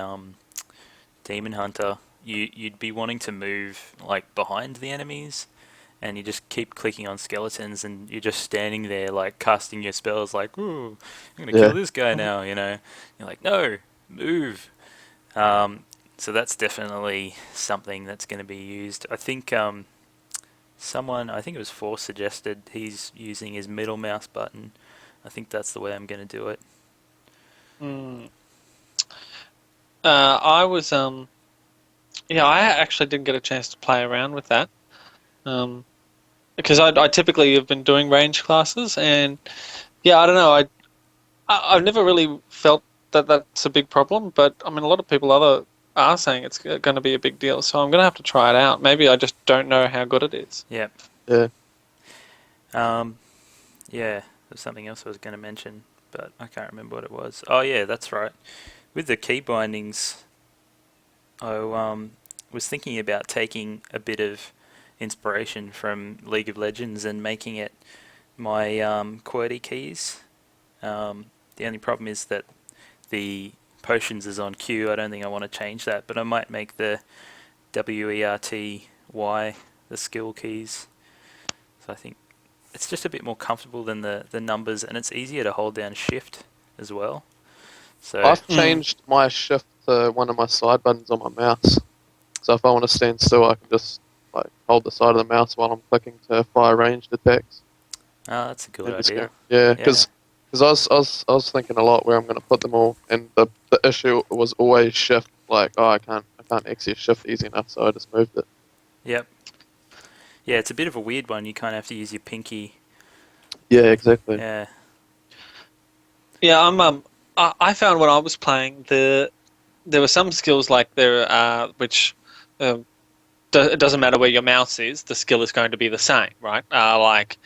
demon hunter. You'd be wanting to move behind the enemies, and you just keep clicking on skeletons, and you're just standing there casting your spells ooh, I'm gonna kill this guy now, You're like, no, move. So that's definitely something that's going to be used. I think I think it was Force suggested he's using his middle mouse button. I think that's the way I'm going to do it. I was I actually didn't get a chance to play around with that. Because I typically have been doing range classes, and I don't know, I've never really felt that that's a big problem, but I mean a lot of people are saying it's going to be a big deal, so I'm going to have to try it out. Maybe I just don't know how good it is. Yep. Yeah. There's something else I was going to mention, but I can't remember what it was. Oh yeah, that's right. With the key bindings, I was thinking about taking a bit of inspiration from League of Legends and making it my QWERTY keys. The only problem is that the potions is on Q. I don't think I want to change that, but I might make the WERTY the skill keys. So I think it's just a bit more comfortable than the numbers, and it's easier to hold down shift as well. So I've changed my shift to one of my side buttons on my mouse. So if I want to stand still, I can just like hold the side of the mouse while I'm clicking to fire ranged attacks. that's a good idea. Yeah, because I was thinking a lot where I'm going to put them all, and the issue was always shift. Like, oh, I can't access shift easy enough, so I just moved it. Yep. Yeah, it's a bit of a weird one. You kind of have to use your pinky. Yeah, exactly. Yeah. Yeah, I found when I was playing there were some skills like there which it doesn't matter where your mouse is, the skill is going to be the same, right? Like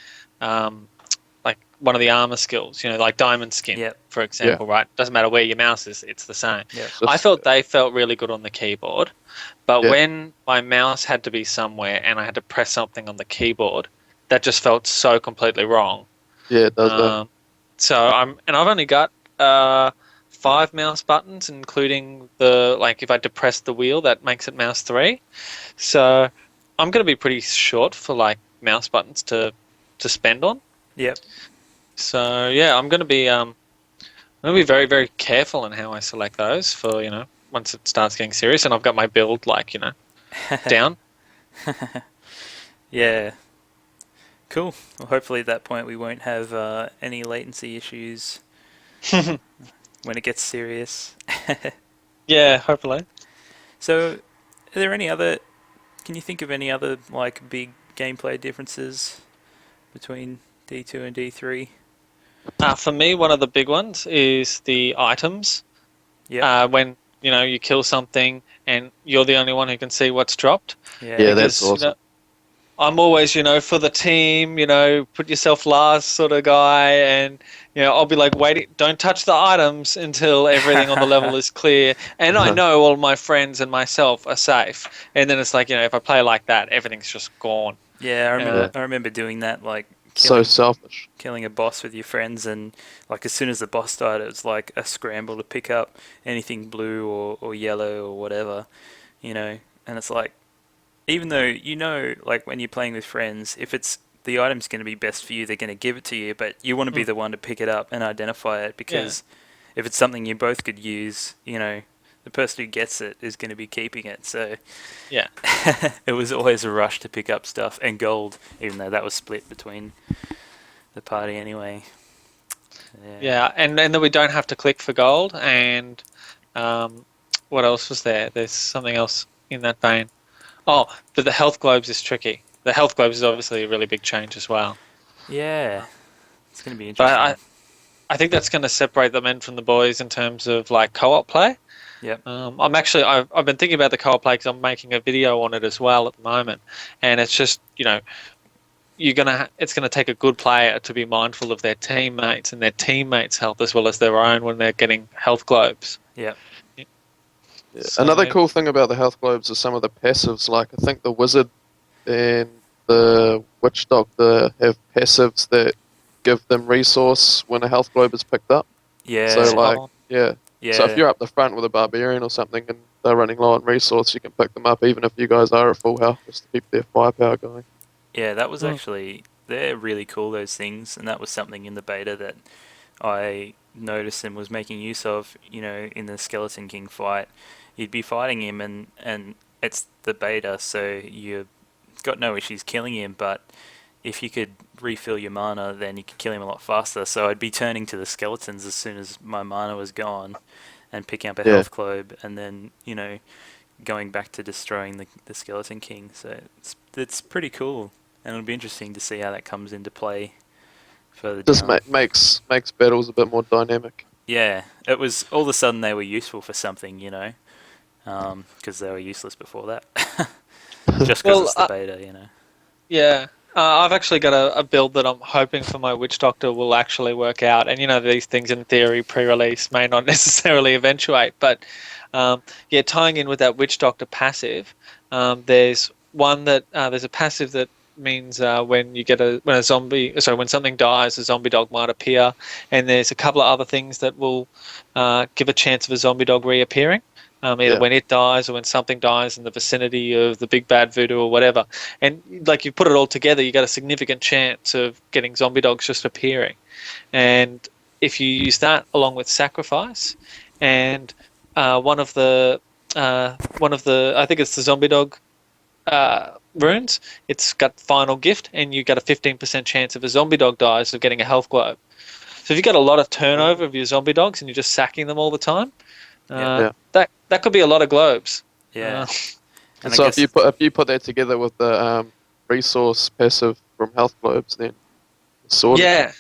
one of the armor skills, like diamond skin, for example, right? Doesn't matter where your mouse is, it's the same. Yep. I felt they felt really good on the keyboard, but when my mouse had to be somewhere and I had to press something on the keyboard, that just felt so completely wrong. Yeah, it does. So I've only got 5 mouse buttons, including if I depress the wheel, that makes it mouse 3. So I'm going to be pretty short for mouse buttons to spend on. Yep. So yeah, I'm going to be very, very careful in how I select those for once it starts getting serious, and I've got my build down. Yeah. Cool. Well, hopefully at that point we won't have any latency issues when it gets serious. Yeah, hopefully. So, are there any other? Can you think of any other big gameplay differences between D2 and D3? For me, one of the big ones is the items. Yeah. When you kill something and you're the only one who can see what's dropped. Yeah, that's awesome. I'm always, for the team, put yourself last sort of guy, and I'll be like, wait, don't touch the items until everything on the level is clear, and I know all my friends and myself are safe. And then it's like, if I play like that, everything's just gone. Yeah, I remember doing that, so selfish. Killing a boss with your friends, and as soon as the boss died, it was like a scramble to pick up anything blue or yellow or whatever, and it's like, even though when you're playing with friends, if it's the item's going to be best for you, they're going to give it to you, but you want to be the one to pick it up and identify it, because if it's something you both could use, the person who gets it is going to be keeping it. So yeah, it was always a rush to pick up stuff, and gold, even though that was split between the party anyway. Yeah, and then we don't have to click for gold, and what else was there? There's something else in that vein. Oh, but the health globes is tricky. The health globes is obviously a really big change as well. Yeah, it's going to be interesting. But I think that's going to separate the men from the boys in terms of co-op play. Yep. I've been thinking about the co-op play because I'm making a video on it as well at the moment, and it's just it's gonna take a good player to be mindful of their teammates and their teammates' health as well as their own when they're getting health globes. Yeah. Yeah. So, another cool thing about the health globes is some of the passives. I think the wizard and the witch doctor have passives that give them resource when a health globe is picked up. Yeah. So Yeah. So if you're up the front with a barbarian or something and they're running low on resource, you can pick them up even if you guys are at full health, just to keep their firepower going. Yeah, that was actually, they're really cool, those things, and that was something in the beta that I noticed and was making use of, in the Skeleton King fight. You'd be fighting him and it's the beta, so you've got no issues killing him, but if you could refill your mana, then you could kill him a lot faster. So I'd be turning to the skeletons as soon as my mana was gone and picking up a health globe, and then, going back to destroying the Skeleton King. So it's pretty cool, and it'll be interesting to see how that comes into play further down. Just makes battles a bit more dynamic. Yeah, it was all of a sudden they were useful for something, because they were useless before that. Just because it's the beta, Yeah. I've actually got a build that I'm hoping for my Witch Doctor will actually work out. And, these things in theory pre-release may not necessarily eventuate. But, tying in with that Witch Doctor passive, there's one that there's a passive that means when something dies, a zombie dog might appear, and there's a couple of other things that will give a chance of a zombie dog reappearing. Either when it dies or when something dies in the vicinity of the big bad voodoo or whatever. And like you put it all together, you got a significant chance of getting zombie dogs just appearing. And if you use that along with sacrifice, and one of the I think it's the zombie dog runes, it's got final gift, and you get a 15% chance if a zombie dog dies of getting a health globe. So if you've got a lot of turnover of your zombie dogs and you're just sacking them all the time, that could be a lot of globes. Yeah. And so if you put that together with the resource passive from health globes, then sort of. Yeah,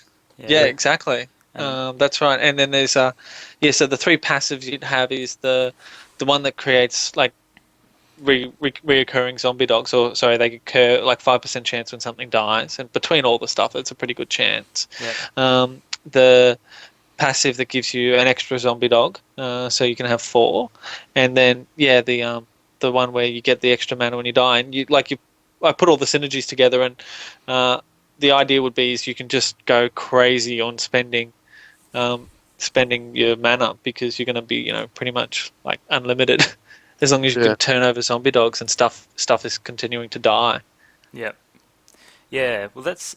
exactly. That's right. And then there's so the three passives you'd have is the one that creates like reoccurring zombie dogs, or sorry, they occur like 5% chance when something dies, and between all the stuff, it's a pretty good chance. The passive that gives you an extra zombie dog, so you can have 4, and then the one where you get the extra mana when you die, and I put all the synergies together, and the idea would be is you can just go crazy on spending your mana, because you're going to be pretty much like unlimited as long as you can turn over zombie dogs and stuff is continuing to die. Yep. Yeah, well that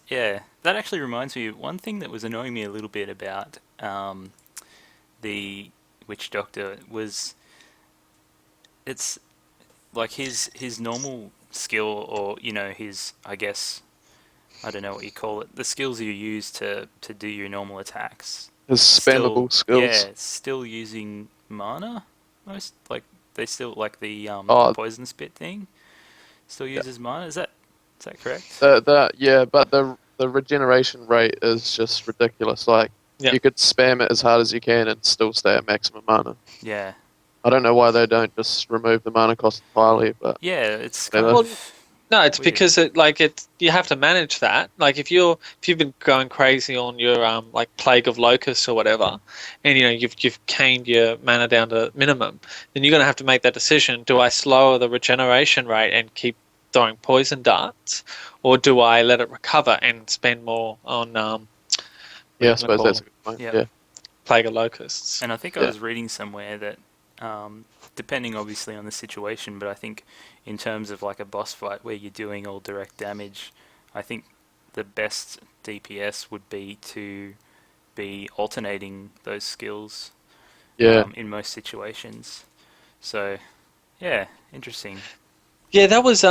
actually reminds me of one thing that was annoying me a little bit about the Witch Doctor was it's like his normal skill, or his, I guess, I don't know what you call it, the skills you use to do your normal attacks. His spammable skills. Yeah, still using mana. Most like they still like the poison spit thing. Still uses mana. Is that correct? But the regeneration rate is just ridiculous. Like you could spam it as hard as you can and still stay at maximum mana. Yeah. I don't know why they don't just remove the mana cost entirely, but it's no, it's weird. Because you have to manage that. Like if you've been going crazy on your like Plague of Locusts or whatever, and you've caned your mana down to minimum, then you're going to have to make that decision: do I slow the regeneration rate and keep throwing poison darts, or do I let it recover and spend more on I suppose that's a good point. Yeah. Plague of Locusts. And I think I was reading somewhere that depending obviously on the situation, but I think in terms of like a boss fight where you're doing all direct damage, I think the best DPS would be to be alternating those skills in most situations. So interesting. Yeah, that was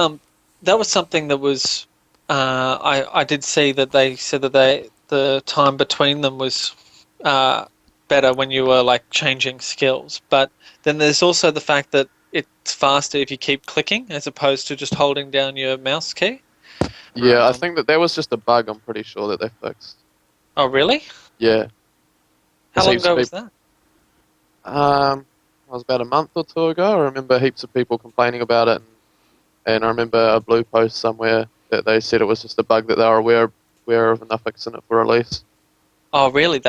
something that was I did see that they said that the time between them was better when you were like changing skills, but then there's also the fact that it's faster if you keep clicking as opposed to just holding down your mouse key. Yeah, I think that was just a bug. I'm pretty sure that they fixed. Oh, really? Yeah. How long ago was that? It was about a month or 2 ago. I remember heaps of people complaining about it, and I remember a blue post somewhere that they said it was just a bug that they were aware of, and they're fixing it for release. Oh, really?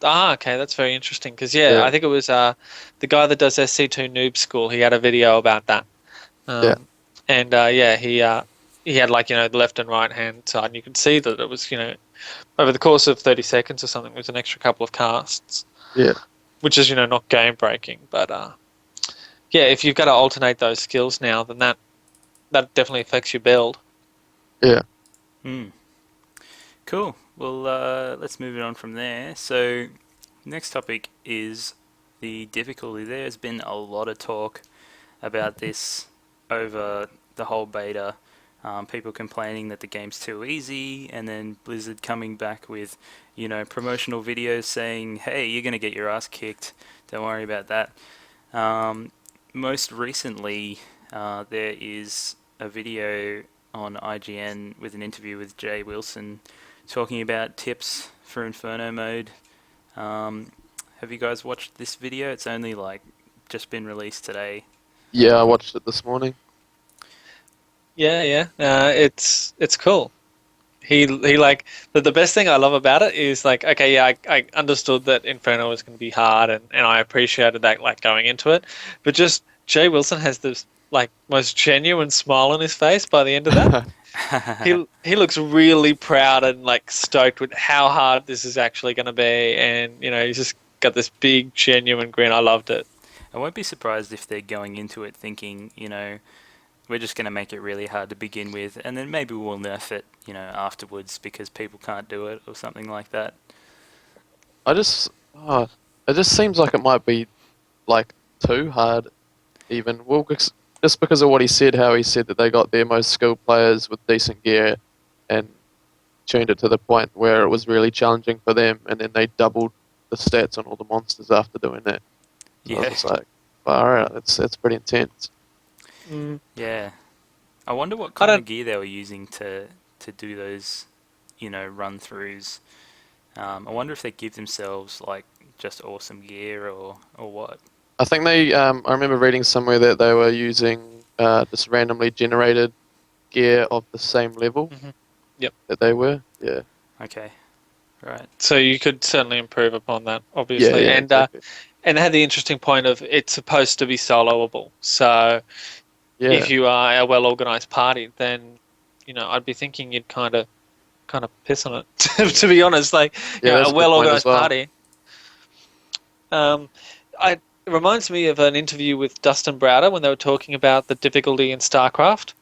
Okay, that's very interesting, because I think it was the guy that does SC2 Noob School. He had a video about that. And he had like the left and right hand side, and you could see that it was over the course of 30 seconds or something, it was an extra couple of casts. Yeah. Which is not game breaking, but if you've got to alternate those skills now, then that definitely affects your build. Yeah. Cool. Well, let's move it on from there. So, next topic is the difficulty. There's been a lot of talk about this over the whole beta. People complaining that the game's too easy, and then Blizzard coming back with, promotional videos saying, hey, you're going to get your ass kicked. Don't worry about that. Most recently, there is a video on IGN with an interview with Jay Wilson talking about tips for Inferno mode. Have you guys watched this video? It's only just been released today. Yeah, I watched it this morning. Yeah. It's cool. He the best thing I love about it is I understood that Inferno was going to be hard, and I appreciated that going into it, but just Jay Wilson has this most genuine smile on his face by the end of that. he looks really proud and like stoked with how hard this is actually going to be, and he's just got this big genuine grin. I loved it. I won't be surprised if they're going into it thinking, we're just going to make it really hard to begin with, and then maybe we'll nerf it, afterwards because people can't do it or something like that. It just seems like it might be like too hard, even. Well, just because of what he said, how he said that they got their most skilled players with decent gear, and tuned it to the point where it was really challenging for them, and then they doubled the stats on all the monsters after doing that. So Yeah. it's like, alright, that's pretty intense. Yeah. I wonder what kind of gear they were using to do those, run-throughs. I wonder if they give themselves, like, just awesome gear or what. I think they, I remember reading somewhere that they were using just randomly generated gear of the same level Yep. that they were. Yeah. Okay. Right. So you could certainly improve upon that, obviously. Yeah, and exactly. and it had the interesting point of it's supposed to be soloable. So if you are a well-organized party, then I'd be thinking you'd kind of piss on it. To be honest, like that's a a good point well-organized as well. party. It reminds me of an interview with Dustin Browder when they were talking about the difficulty in StarCraft,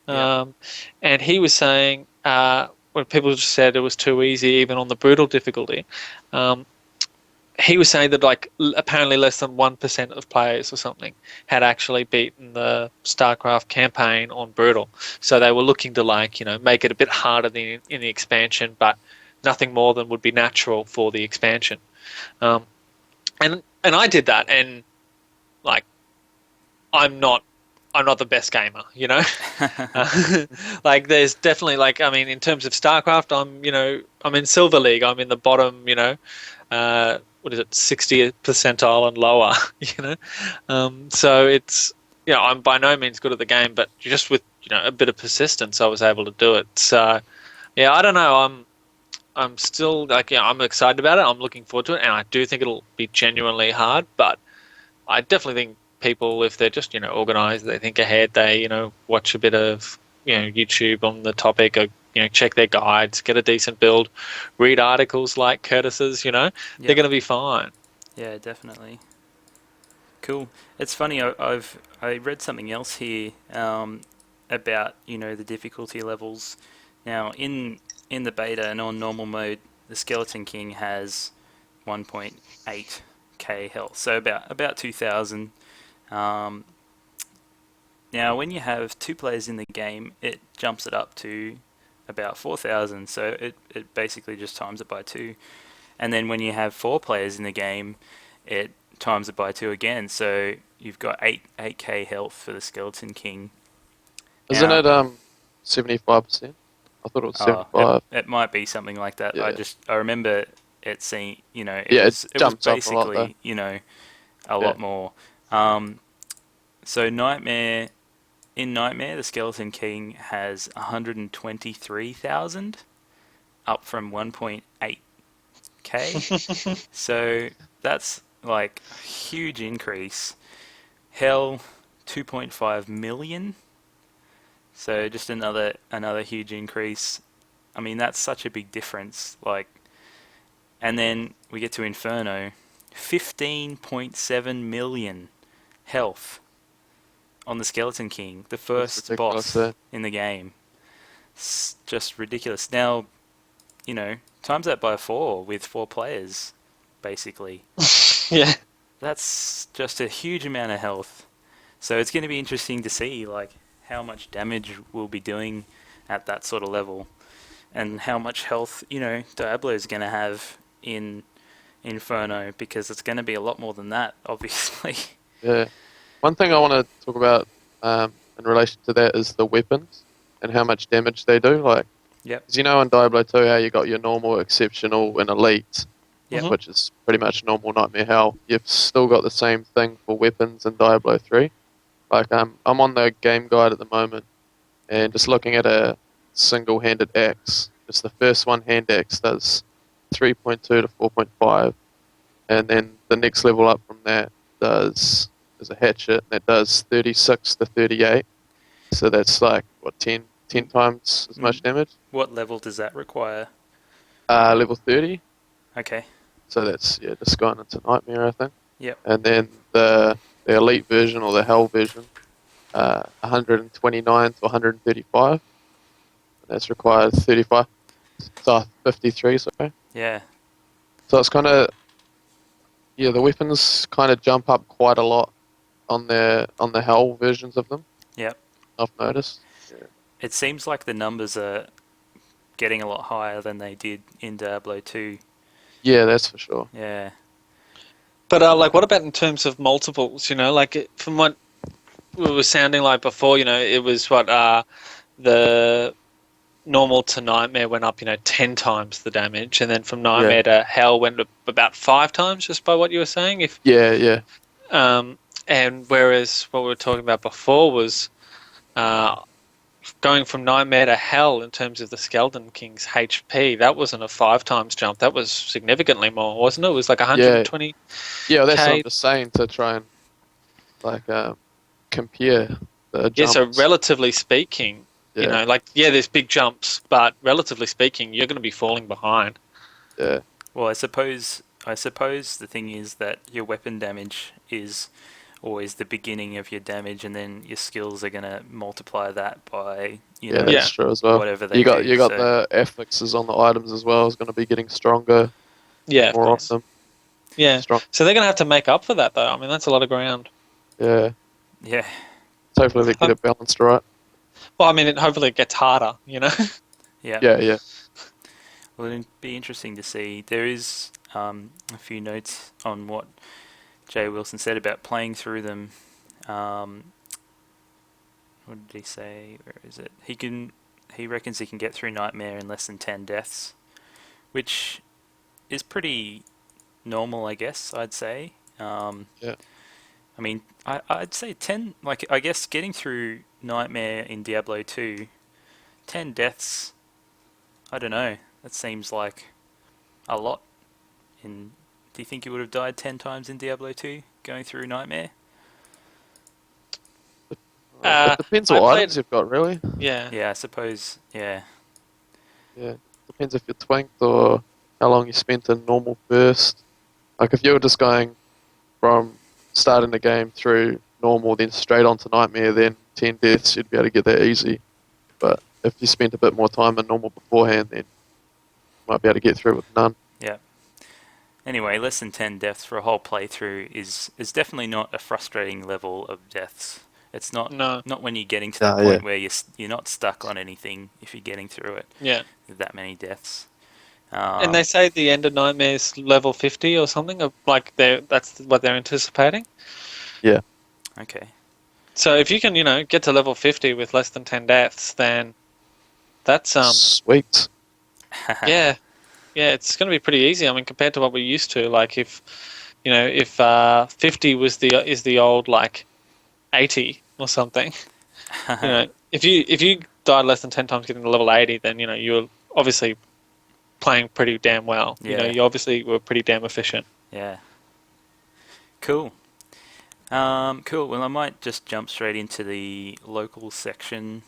and he was saying when people just said it was too easy, even on the brutal difficulty. He was saying that like apparently less than 1% of players or something had actually beaten the StarCraft campaign on brutal. So they were looking to make it a bit harder than in the expansion, but nothing more than would be natural for the expansion. And I did that, and like I'm not the best gamer, like there's definitely in terms of StarCraft, I'm in Silver League. I'm in the bottom, what is it, 60th percentile and lower, so it's, I'm by no means good at the game, but just with, a bit of persistence, I was able to do it. So, yeah, I don't know. I'm still I'm excited about it. I'm looking forward to it, and I do think it'll be genuinely hard, but I definitely think people, if they're just, organized, they think ahead, they, watch a bit of, YouTube on the topic, or, check their guides, get a decent build, read articles like Kurtis's, they're going to be fine. Yeah, definitely. Cool. It's funny, I read something else here about, the difficulty levels. Now, in the beta and on normal mode, the Skeleton King has 1.8k health, so about 2,000. Now, when you have 2 players in the game, it jumps it up to about 4,000, so it basically just times it by 2. And then when you have 4 players in the game, it times it by 2 again, so you've got 8k health for the Skeleton King. Isn't it 75%? I thought it was 75. It might be something like that. Yeah. I remember it saying, it was jumps up basically, a lot, a lot more. So in Nightmare, the Skeleton King has 123,000, up from 1.8k. So that's like a huge increase. Hell, 2.5 million. So just another huge increase. I mean, that's such a big difference. And then we get to Inferno, 15.7 million health on the Skeleton King, the first boss in the game. It's just ridiculous. Now, times that by 4 with 4 players, basically. Yeah. That's just a huge amount of health. So it's going to be interesting to see, how much damage we'll be doing at that sort of level, and how much health, Diablo is going to have in Inferno, because it's going to be a lot more than that, obviously. Yeah. One thing I want to talk about in relation to that is the weapons and how much damage they do. Because in Diablo 2 how you got your normal, exceptional, and elite, which is pretty much normal Nightmare Hell. You've still got the same thing for weapons in Diablo 3. I'm on the game guide at the moment, and just looking at a single-handed axe. Just the first one hand axe does 3.2 to 4.5, and then the next level up from that is a hatchet that does 36 to 38. So that's 10 10 times as much damage. What level does that require? Level 30. Okay. So that's just going into Nightmare, I think. Yep. And then the Elite version or the Hell version, 129 to 135. And that's required 35. So 53, sorry. Yeah. So it's kind of the weapons kind of jump up quite a lot on the Hell versions of them. Yep. I've noticed. Yeah. It seems like the numbers are getting a lot higher than they did in Diablo 2. Yeah, that's for sure. Yeah. But like, what about in terms of multiples? Like from what it was sounding like before, it was what the normal to Nightmare went up, 10 times the damage, and then from Nightmare to Hell went up about 5 times, just by what you were saying. Yeah. And whereas what we were talking about before was going from Nightmare to Hell in terms of the Skeleton King's HP, that wasn't a 5 times jump. That was significantly more, wasn't it? It was like 120. Yeah, that's what I'm just saying, to try and compare the jumps. Yeah, so relatively speaking, there's big jumps, but relatively speaking, you're going to be falling behind. Yeah. Well, I suppose the thing is that your weapon damage is always the beginning of your damage, and then your skills are going to multiply that by that's true as well. Whatever they you got do, the affixes on the items as well is going to be getting stronger. Yeah, more often. Yeah. So they're going to have to make up for that, though. I mean, that's a lot of ground. Yeah. Yeah. So hopefully they get it balanced right. Well, I mean, hopefully it gets harder. Yeah. Yeah. Well, it'd be interesting to see. There is a few notes on what Jay Wilson said about playing through them. What did he say? Where is it? He reckons he can get through Nightmare in less than 10 deaths, which is pretty normal, I guess, I'd say. Yeah. I mean, I'd say 10, like, I guess getting through Nightmare in Diablo 2, 10 deaths, I don't know, that seems like a lot. Do you think you would have died 10 times in Diablo 2 going through Nightmare? It depends what items you've got, really. Yeah. Yeah, I suppose, yeah. Yeah, depends if you're twinked or how long you spent in normal first. Like, if you were just going from starting the game through normal, then straight on to Nightmare, then 10 deaths, you'd be able to get that easy. But if you spent a bit more time in normal beforehand, then you might be able to get through with none. Yeah. Anyway, less than 10 deaths for a whole playthrough is definitely not a frustrating level of deaths. It's not when you're getting to that point where you're not stuck on anything if you're getting through it. Yeah. With that many deaths. And they say the end of Nightmare's level 50 or something. Like that's what they're anticipating. Yeah. Okay. So if you can, get to level 50 with less than 10 deaths, then that's sweet. Yeah, it's going to be pretty easy. I mean, compared to what we're used to, like if 50 is the old like 80 or something. If you died less than 10 times getting to level 80, then you're obviously playing pretty damn well. Yeah. You obviously were pretty damn efficient. Yeah. Cool. Cool. Well, I might just jump straight into the local section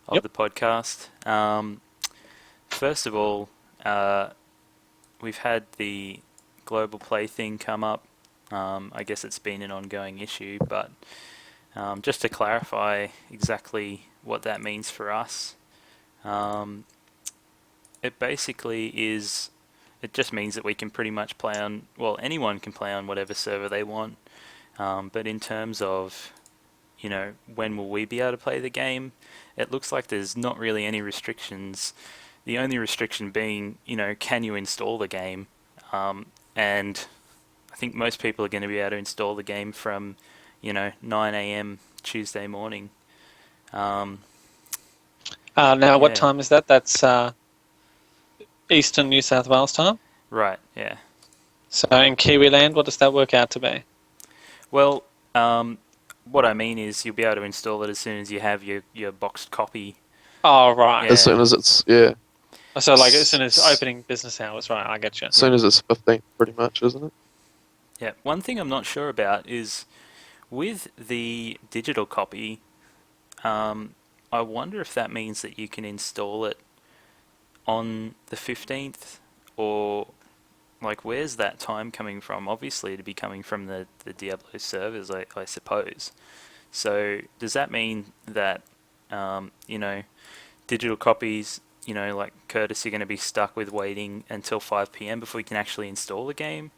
of the podcast. First of all, we've had the global play thing come up. I guess it's been an ongoing issue, but just to clarify exactly what that means for us, it basically is. It just means that we can pretty much play on. Well, anyone can play on whatever server they want. But in terms of, when will we be able to play the game? It looks like there's not really any restrictions. The only restriction being, can you install the game? And I think most people are going to be able to install the game from, 9 a.m. Tuesday morning. Now, what time is that? That's Eastern New South Wales time? Right, yeah. So in Kiwiland, what does that work out to be? Well, what I mean is you'll be able to install it as soon as you have your boxed copy. Oh, right. Yeah. As soon as it's, So, like, as soon as opening business hours, right, I get you. As soon as it's 15th, pretty much, isn't it? Yeah. One thing I'm not sure about is with the digital copy, I wonder if that means that you can install it on the 15th, or like where's that time coming from? Obviously it'd be coming from the Diablo servers, I suppose. So does that mean that digital copies, like Kurtis, you're going to be stuck with waiting until 5 p.m. before you can actually install the game?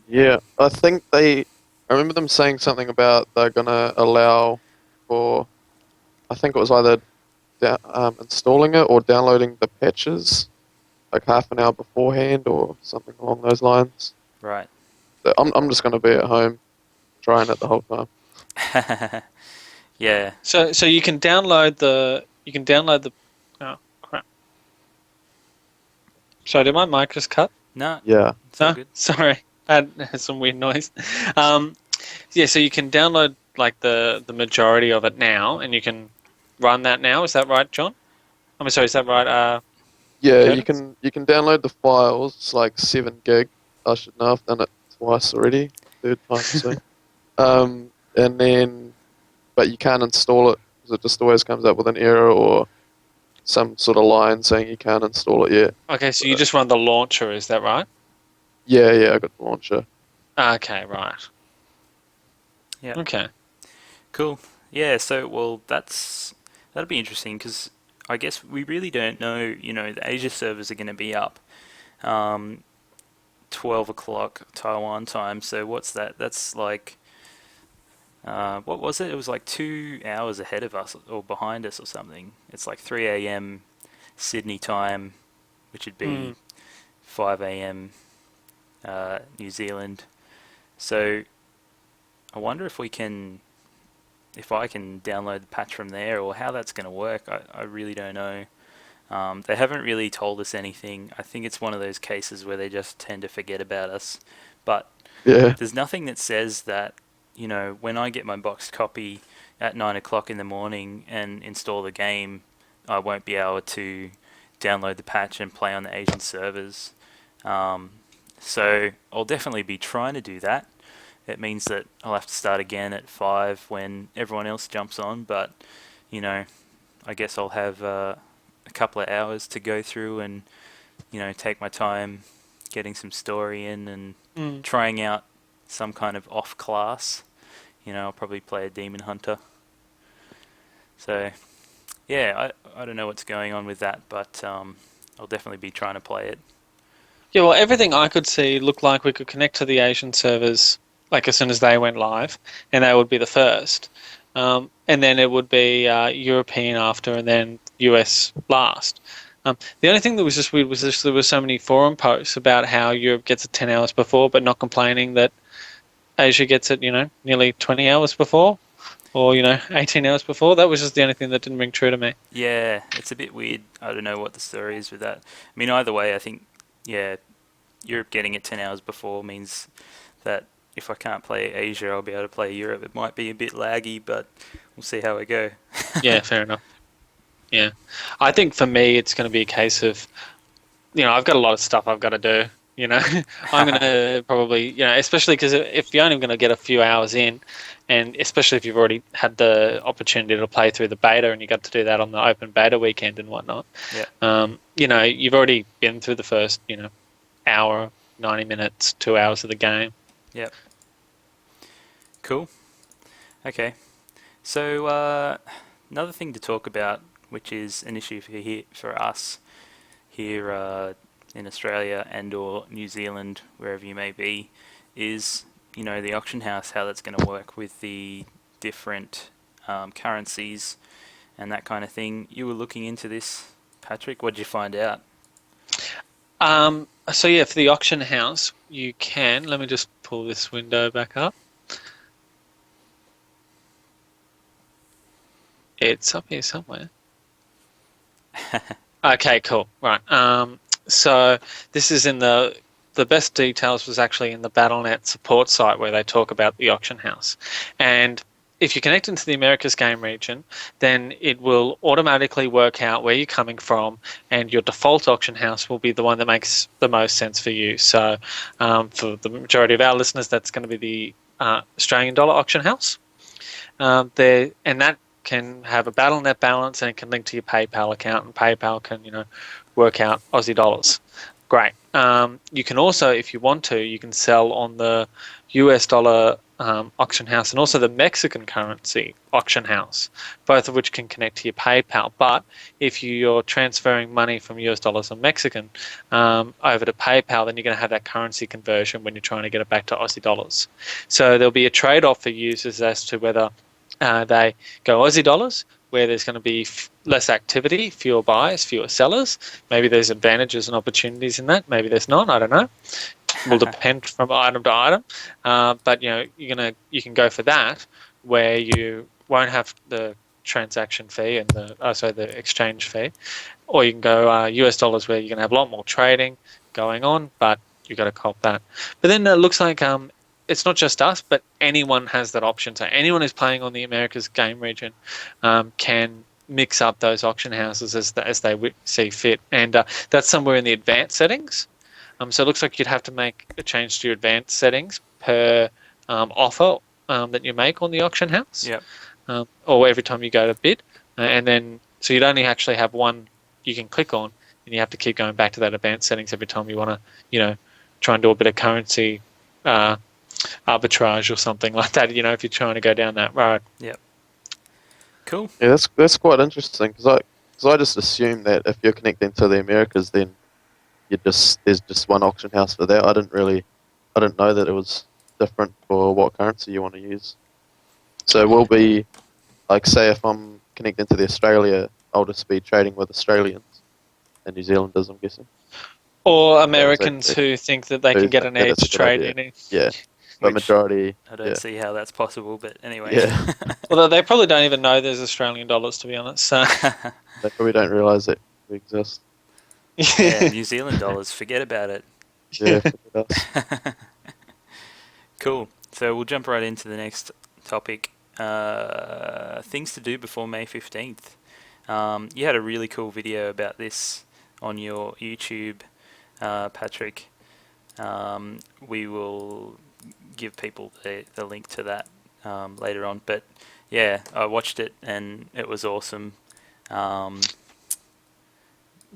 Yeah, I remember them saying something about they're gonna allow for, I think it was either installing it or downloading the patches like half an hour beforehand or something along those lines. Right. So I'm just gonna be at home trying it the whole time. Yeah. So you can download the oh crap. Sorry, did my mic just cut? No. Yeah. It's all No, good. sorry. I had some weird noise. Yeah, so you can download like the majority of it now, and you can run that now. Is that right, John? I'm sorry. Is that right? Yeah, Curtis? you can download the files. It's like 7 gig. I should know. I've done it twice already. Third time soon. And then, but you can't install it because it just always comes up with an error or some sort of line saying you can't install it yet. Okay, so you just run the launcher. Is that right? Yeah, I got the launcher. Okay, right. Yeah. Okay. Cool. Yeah. So well, that'll be interesting because I guess we really don't know. The Asia servers are going to be up 12 o'clock Taiwan time. So what's that? That's like, what was it? It was like 2 hours ahead of us or behind us or something. It's like 3 a.m. Sydney time, which would be 5 a.m. New Zealand. So I wonder if I can download the patch from there or how that's going to work. I really don't know. They haven't really told us anything. I think it's one of those cases where they just tend to forget about us. But Yeah. there's nothing that says that, when I get my boxed copy at 9 o'clock in the morning and install the game, I won't be able to download the patch and play on the Asian servers. So I'll definitely be trying to do that. It means that I'll have to start again at 5 when everyone else jumps on, but, I guess I'll have a couple of hours to go through and, take my time getting some story in and trying out some kind of off class. I'll probably play a demon hunter. So, yeah, I don't know what's going on with that, but I'll definitely be trying to play it. Yeah, well, everything I could see looked like we could connect to the Asian servers like as soon as they went live, and they would be the first. And then it would be European after, and then US last. The only thing that was just weird was there were so many forum posts about how Europe gets it 10 hours before, but not complaining that Asia gets it, nearly 20 hours before, or 18 hours before. That was just the only thing that didn't ring true to me. Yeah, it's a bit weird. I don't know what the story is with that. I mean, either way, I think, yeah, Europe getting it 10 hours before means that if I can't play Asia, I'll be able to play Europe. It might be a bit laggy, but we'll see how I go. Yeah, fair enough. Yeah. I think for me, it's going to be a case of, I've got a lot of stuff I've got to do. I'm going to probably, especially because if you're only going to get a few hours in, and especially if you've already had the opportunity to play through the beta and you got to do that on the open beta weekend and whatnot, you've already been through the first, hour, 90 minutes, 2 hours of the game. Yep. Cool. Okay. So another thing to talk about, which is an issue for us here in Australia and or New Zealand, wherever you may be, is the auction house, how that's going to work with the different currencies and that kind of thing. You were looking into this, Patrick. What did you find out? So yeah, for the auction house, you can. Let me just pull this window back up. It's up here somewhere. Okay, cool. Right. So this is in the best details was actually in the Battlenet support site where they talk about the auction house. And if you connect into the Americas game region, then it will automatically work out where you're coming from, and your default auction house will be the one that makes the most sense for you. So for the majority of our listeners, that's going to be the Australian dollar auction house. And that can have a Battlenet balance and it can link to your PayPal account, and PayPal can, work out Aussie dollars. Great. You can also, if you want to, you can sell on the US dollar auction house and also the Mexican currency auction house, both of which can connect to your PayPal. But if you're transferring money from US dollars or Mexican over to PayPal, then you're going to have that currency conversion when you're trying to get it back to Aussie dollars. So there'll be a trade-off for users as to whether they go Aussie dollars, where there's going to be less activity, fewer buyers, fewer sellers. Maybe there's advantages and opportunities in that. Maybe there's not. I don't know. Will depend from item to item. But you can go for that, where you won't have the transaction fee and the exchange fee, or you can go US dollars, where you're going to have a lot more trading going on, but you've got to cop that. But then it looks like it's not just us, but anyone has that option. So anyone who's playing on the Americas game region can mix up those auction houses as they see fit. And that's somewhere in the advanced settings. So it looks like you'd have to make a change to your advanced settings per offer that you make on the auction house. Yep. Or every time you go to bid. And then, so you'd only actually have one you can click on, and you have to keep going back to that advanced settings every time you want to, try and do a bit of currency arbitrage or something like that, if you're trying to go down that road. Yep. Cool. Yeah, that's quite interesting, because I just assumed that if you're connecting to the Americas, then there's just one auction house for that. I didn't know that it was different for what currency you want to use. So it will be, like, say if I'm connecting to the Australia, I'll just be trading with Australians and New Zealanders, I'm guessing. Or Americans who think that they can get an edge trading. Yeah. But majority... I don't see how that's possible, but anyway. Yeah. Although they probably don't even know there's Australian dollars, to be honest. So. They probably don't realise that we exist. Yeah, New Zealand dollars, forget about it. Yeah, forget us. Cool. So we'll jump right into the next topic. Things to do before May 15th. You had a really cool video about this on your YouTube, Patrick. We will give people the link to that later on. But yeah, I watched it and it was awesome.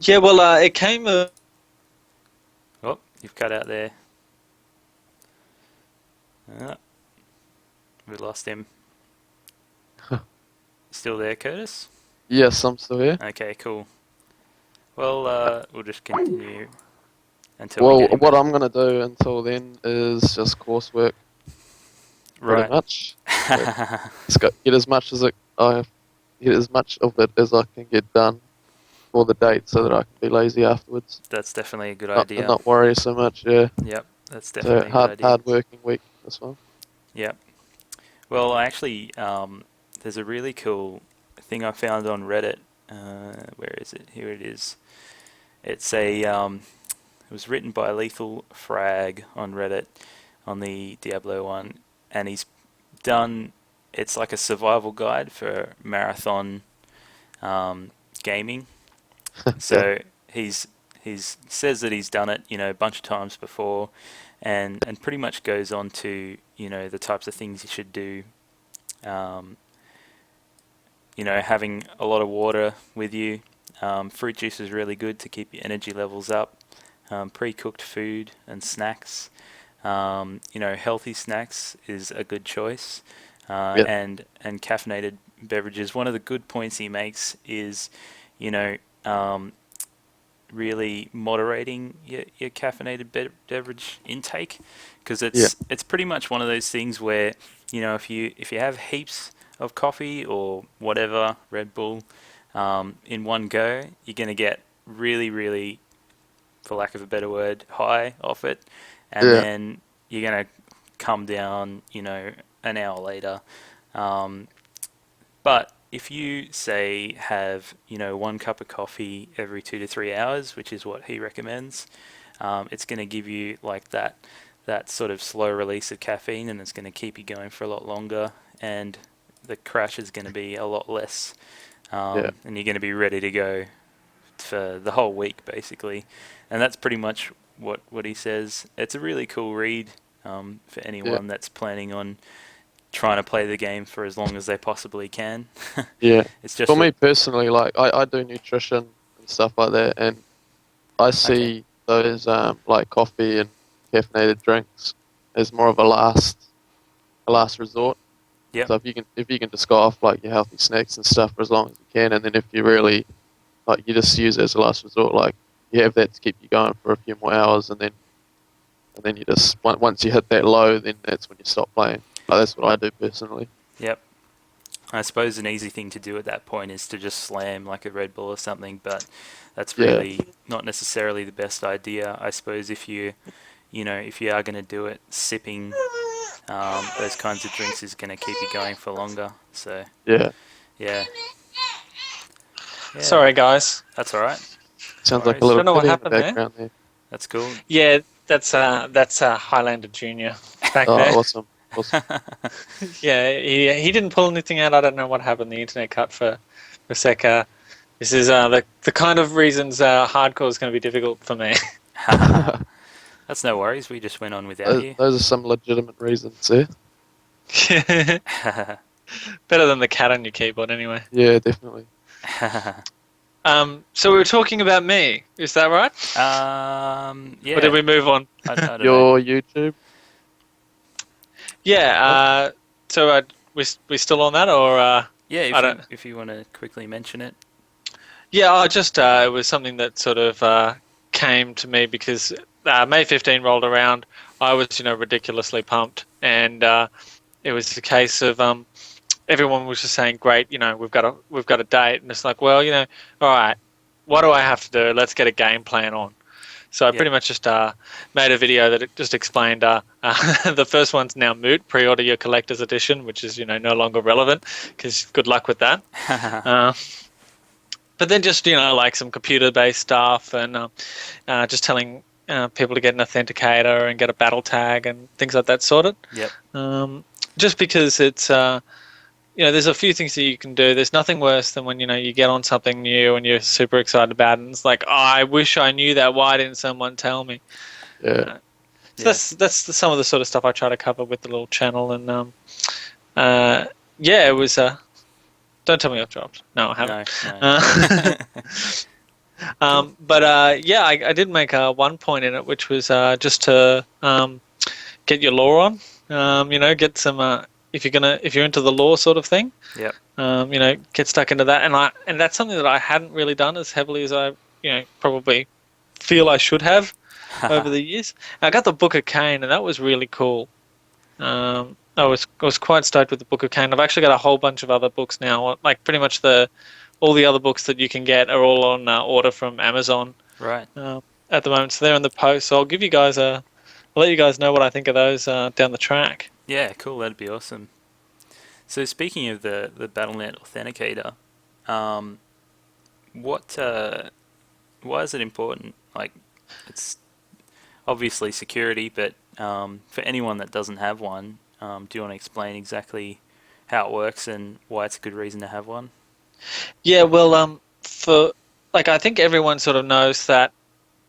Yeah, well, it came... Oh, you've cut out there. We lost him. Still there, Kurtis? Yes, I'm still here. Okay, cool. Well, we'll just continue until Well, we get him what back. I'm going to do until then is just coursework, Right. pretty much. Just get as much of it as I can get done for the date, so that I can be lazy afterwards. That's definitely a good And idea. not worry so much. Yeah. Yep, that's definitely So a good idea. hard working week this one. Yep. Well, actually, there's a really cool thing I found on Reddit. Where is it? Here it is. It's it was written by LethalFrag on Reddit, on the Diablo one, and it's like a survival guide for marathon gaming. So he's says that he's done it, a bunch of times before, and pretty much goes on to, the types of things you should do. Having a lot of water with you. Fruit juice is really good to keep your energy levels up. Pre-cooked food and snacks. Healthy snacks is a good choice. Yep. And caffeinated beverages. One of the good points he makes is, really moderating your caffeinated beverage intake, because it's pretty much one of those things where, if you have heaps of coffee or whatever, Red Bull, in one go, you're going to get really, really, for lack of a better word, high off it, and then you're going to come down, an hour later. But if you, say, have, 1 cup of coffee every 2 to 3 hours, which is what he recommends, it's going to give you like that sort of slow release of caffeine, and it's going to keep you going for a lot longer, and the crash is going to be a lot less, and you're going to be ready to go for the whole week, basically. And that's pretty much what he says. It's a really cool read for anyone that's planning on trying to play the game for as long as they possibly can. Yeah. It's just For me personally, like I do nutrition and stuff like that, and I see those like coffee and caffeinated drinks as more of a last resort. Yep. So if you can just go off like your healthy snacks and stuff for as long as you can, and then if you really like you just use it as a last resort, like you have that to keep you going for a few more hours, and then you just once you hit that low, then that's when you stop playing. Like, that's what I do personally. Yep. I suppose an easy thing to do at that point is to just slam like a Red Bull or something, but that's really not necessarily the best idea. I suppose if you are going to do it, sipping those kinds of drinks is going to keep you going for longer. So Yeah. Sorry, guys. That's all right. Sounds No like a little Don't know what kitty in the happened there. background there. That's cool. Yeah, that's Highlander Junior back Oh, there. awesome. Yeah, he didn't pull anything out. I don't know what happened. The internet cut for a sec. This is the kind of reasons hardcore is going to be difficult for me. That's no worries. We just went on without you. Those are some legitimate reasons there. Better than the cat on your keyboard, anyway. Yeah, definitely. So we were talking about me. Is that right? Yeah. Or did we move on? I don't know. Your YouTube? Yeah. So we still on that, or Yeah, if you want to quickly mention it. Yeah, I just it was something that sort of came to me because May 15 rolled around. I was ridiculously pumped, and it was a case of everyone was just saying, "Great, we've got a date," and it's like, well, all right, what do I have to do? Let's get a game plan on. So I pretty much just made a video that it just explained the first one's now moot. Pre-order your collector's edition, which is no longer relevant because good luck with that. But then just like some computer-based stuff and just telling people to get an authenticator and get a battle tag and things like that sorted. Yep. Just because it's there's a few things that you can do. There's nothing worse than when you get on something new and you're super excited about it, and it's like, oh, I wish I knew that. Why didn't someone tell me? Yeah. So that's some of the sort of stuff I try to cover with the little channel, and it was. Don't tell me I've dropped. No, I haven't. No. But I did make one point in it, which was just to get your lore on. Get some. If you're into the lore sort of thing. Yep. Get stuck into that, and that's something that I hadn't really done as heavily as I probably feel I should have over the years. I got the Book of Cain, and that was really cool. I was quite stoked with the Book of Cain. I've actually got a whole bunch of other books now. Like pretty much all the other books that you can get are all on order from Amazon. Right. At the moment, so they're in the post. So I'll let you guys know what I think of those down the track. Yeah, cool. That'd be awesome. So speaking of the Battlenet authenticator, why is it important? Like, it's obviously security, but for anyone that doesn't have one, do you want to explain exactly how it works and why it's a good reason to have one? Yeah, well, I think everyone sort of knows that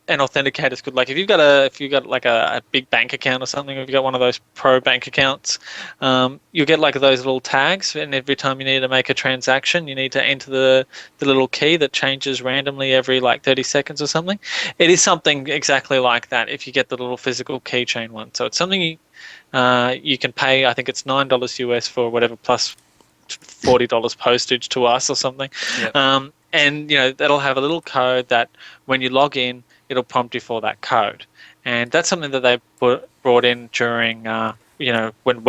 an authenticator is good. Like if you've got a big bank account or something, if you've got one of those pro bank accounts, you'll get like those little tags, and every time you need to make a transaction, you need to enter the little key that changes randomly every like 30 seconds or something. It is something exactly like that if you get the little physical keychain one. So it's something you can pay. I think it's $9 US for whatever plus $40 postage to us or something. Yep. And that'll have a little code that when you log in, it'll prompt you for that code, and that's something that they brought in during when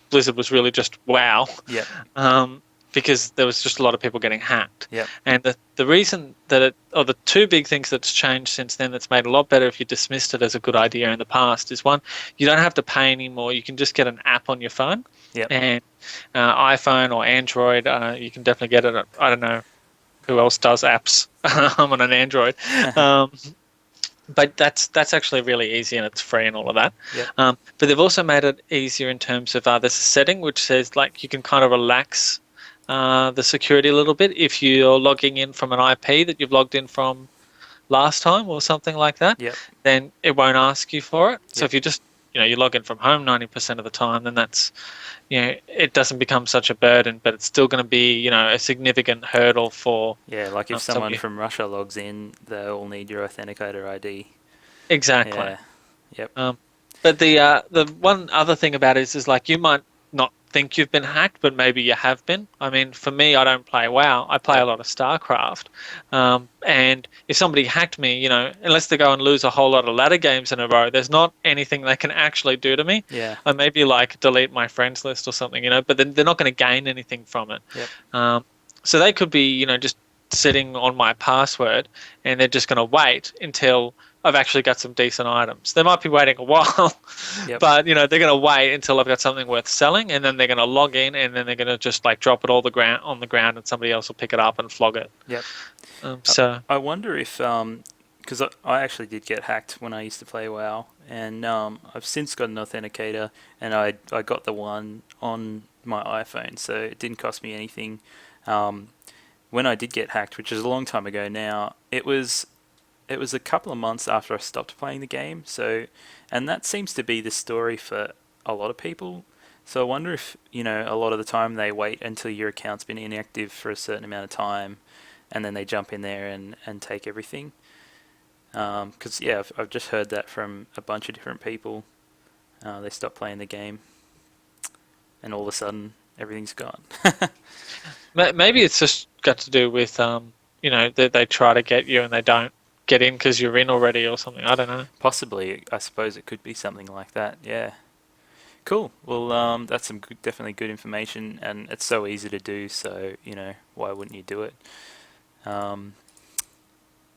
Blizzard was really just WoW. Yeah. Because there was just a lot of people getting hacked. Yeah. And the reason that the two big things that's changed since then that's made it a lot better if you dismissed it as a good idea in the past is, one, you don't have to pay anymore. You can just get an app on your phone. Yep. And iPhone or Android, you can definitely get it. I don't know who else does apps on an Android. But that's actually really easy, and it's free and all of that. Yep. But they've also made it easier in terms of there's a setting which says like you can kind of relax the security a little bit if you're logging in from an IP that you've logged in from last time or something like that. Yep. Then it won't ask you for it. So Yep. if you just you log in from home 90% of the time, then that's, it doesn't become such a burden, but it's still going to be, a significant hurdle for. Yeah, like if someone somebody. from Russia logs in, they'll need your authenticator ID. Exactly. Yeah. Yep. But the one other thing about it is like you might not think you've been hacked, but maybe you have been. I mean, for me, I don't play WoW. I play a lot of StarCraft. And if somebody hacked me, unless they go and lose a whole lot of ladder games in a row, there's not anything they can actually do to me. Yeah. I maybe like delete my friends list or something, but then they're not going to gain anything from it. Yep. So they could be, just sitting on my password, and they're just going to wait until I've actually got some decent items. They might be waiting a while, Yep. but they're going to wait until I've got something worth selling, and then they're going to log in, and then they're going to just like drop it on the ground, and somebody else will pick it up and flog it. Yep. So I wonder if because I actually did get hacked when I used to play WoW, and I've since got an authenticator, and I got the one on my iPhone, so it didn't cost me anything. When I did get hacked, which is a long time ago now, it was a couple of months after I stopped playing the game. So, and that seems to be the story for a lot of people. So I wonder if, a lot of the time they wait until your account's been inactive for a certain amount of time, and then they jump in there and take everything. Because, I've just heard that from a bunch of different people. They stop playing the game, and all of a sudden, everything's gone. maybe it's just got to do with, they try to get you and they don't get in because you're in already or something. I don't know. Possibly, I suppose it could be something like that. Yeah. Cool. Well, that's some definitely good information, and it's so easy to do. So why wouldn't you do it?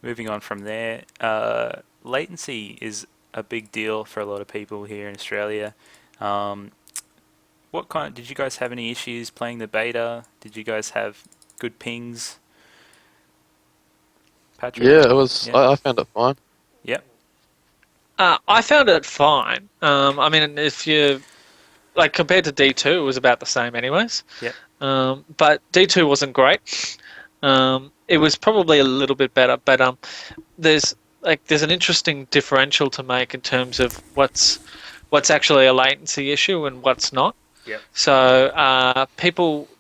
Moving on from there, latency is a big deal for a lot of people here in Australia. Did you guys have any issues playing the beta? Did you guys have good pings? Patrick? Yeah, it was. Yeah. I found it fine. Yep. I found it fine. I mean, if you compared to D2, it was about the same, anyways. Yep. But D2 wasn't great. It was probably a little bit better, but there's an interesting differential to make in terms of what's actually a latency issue and what's not. Yep. So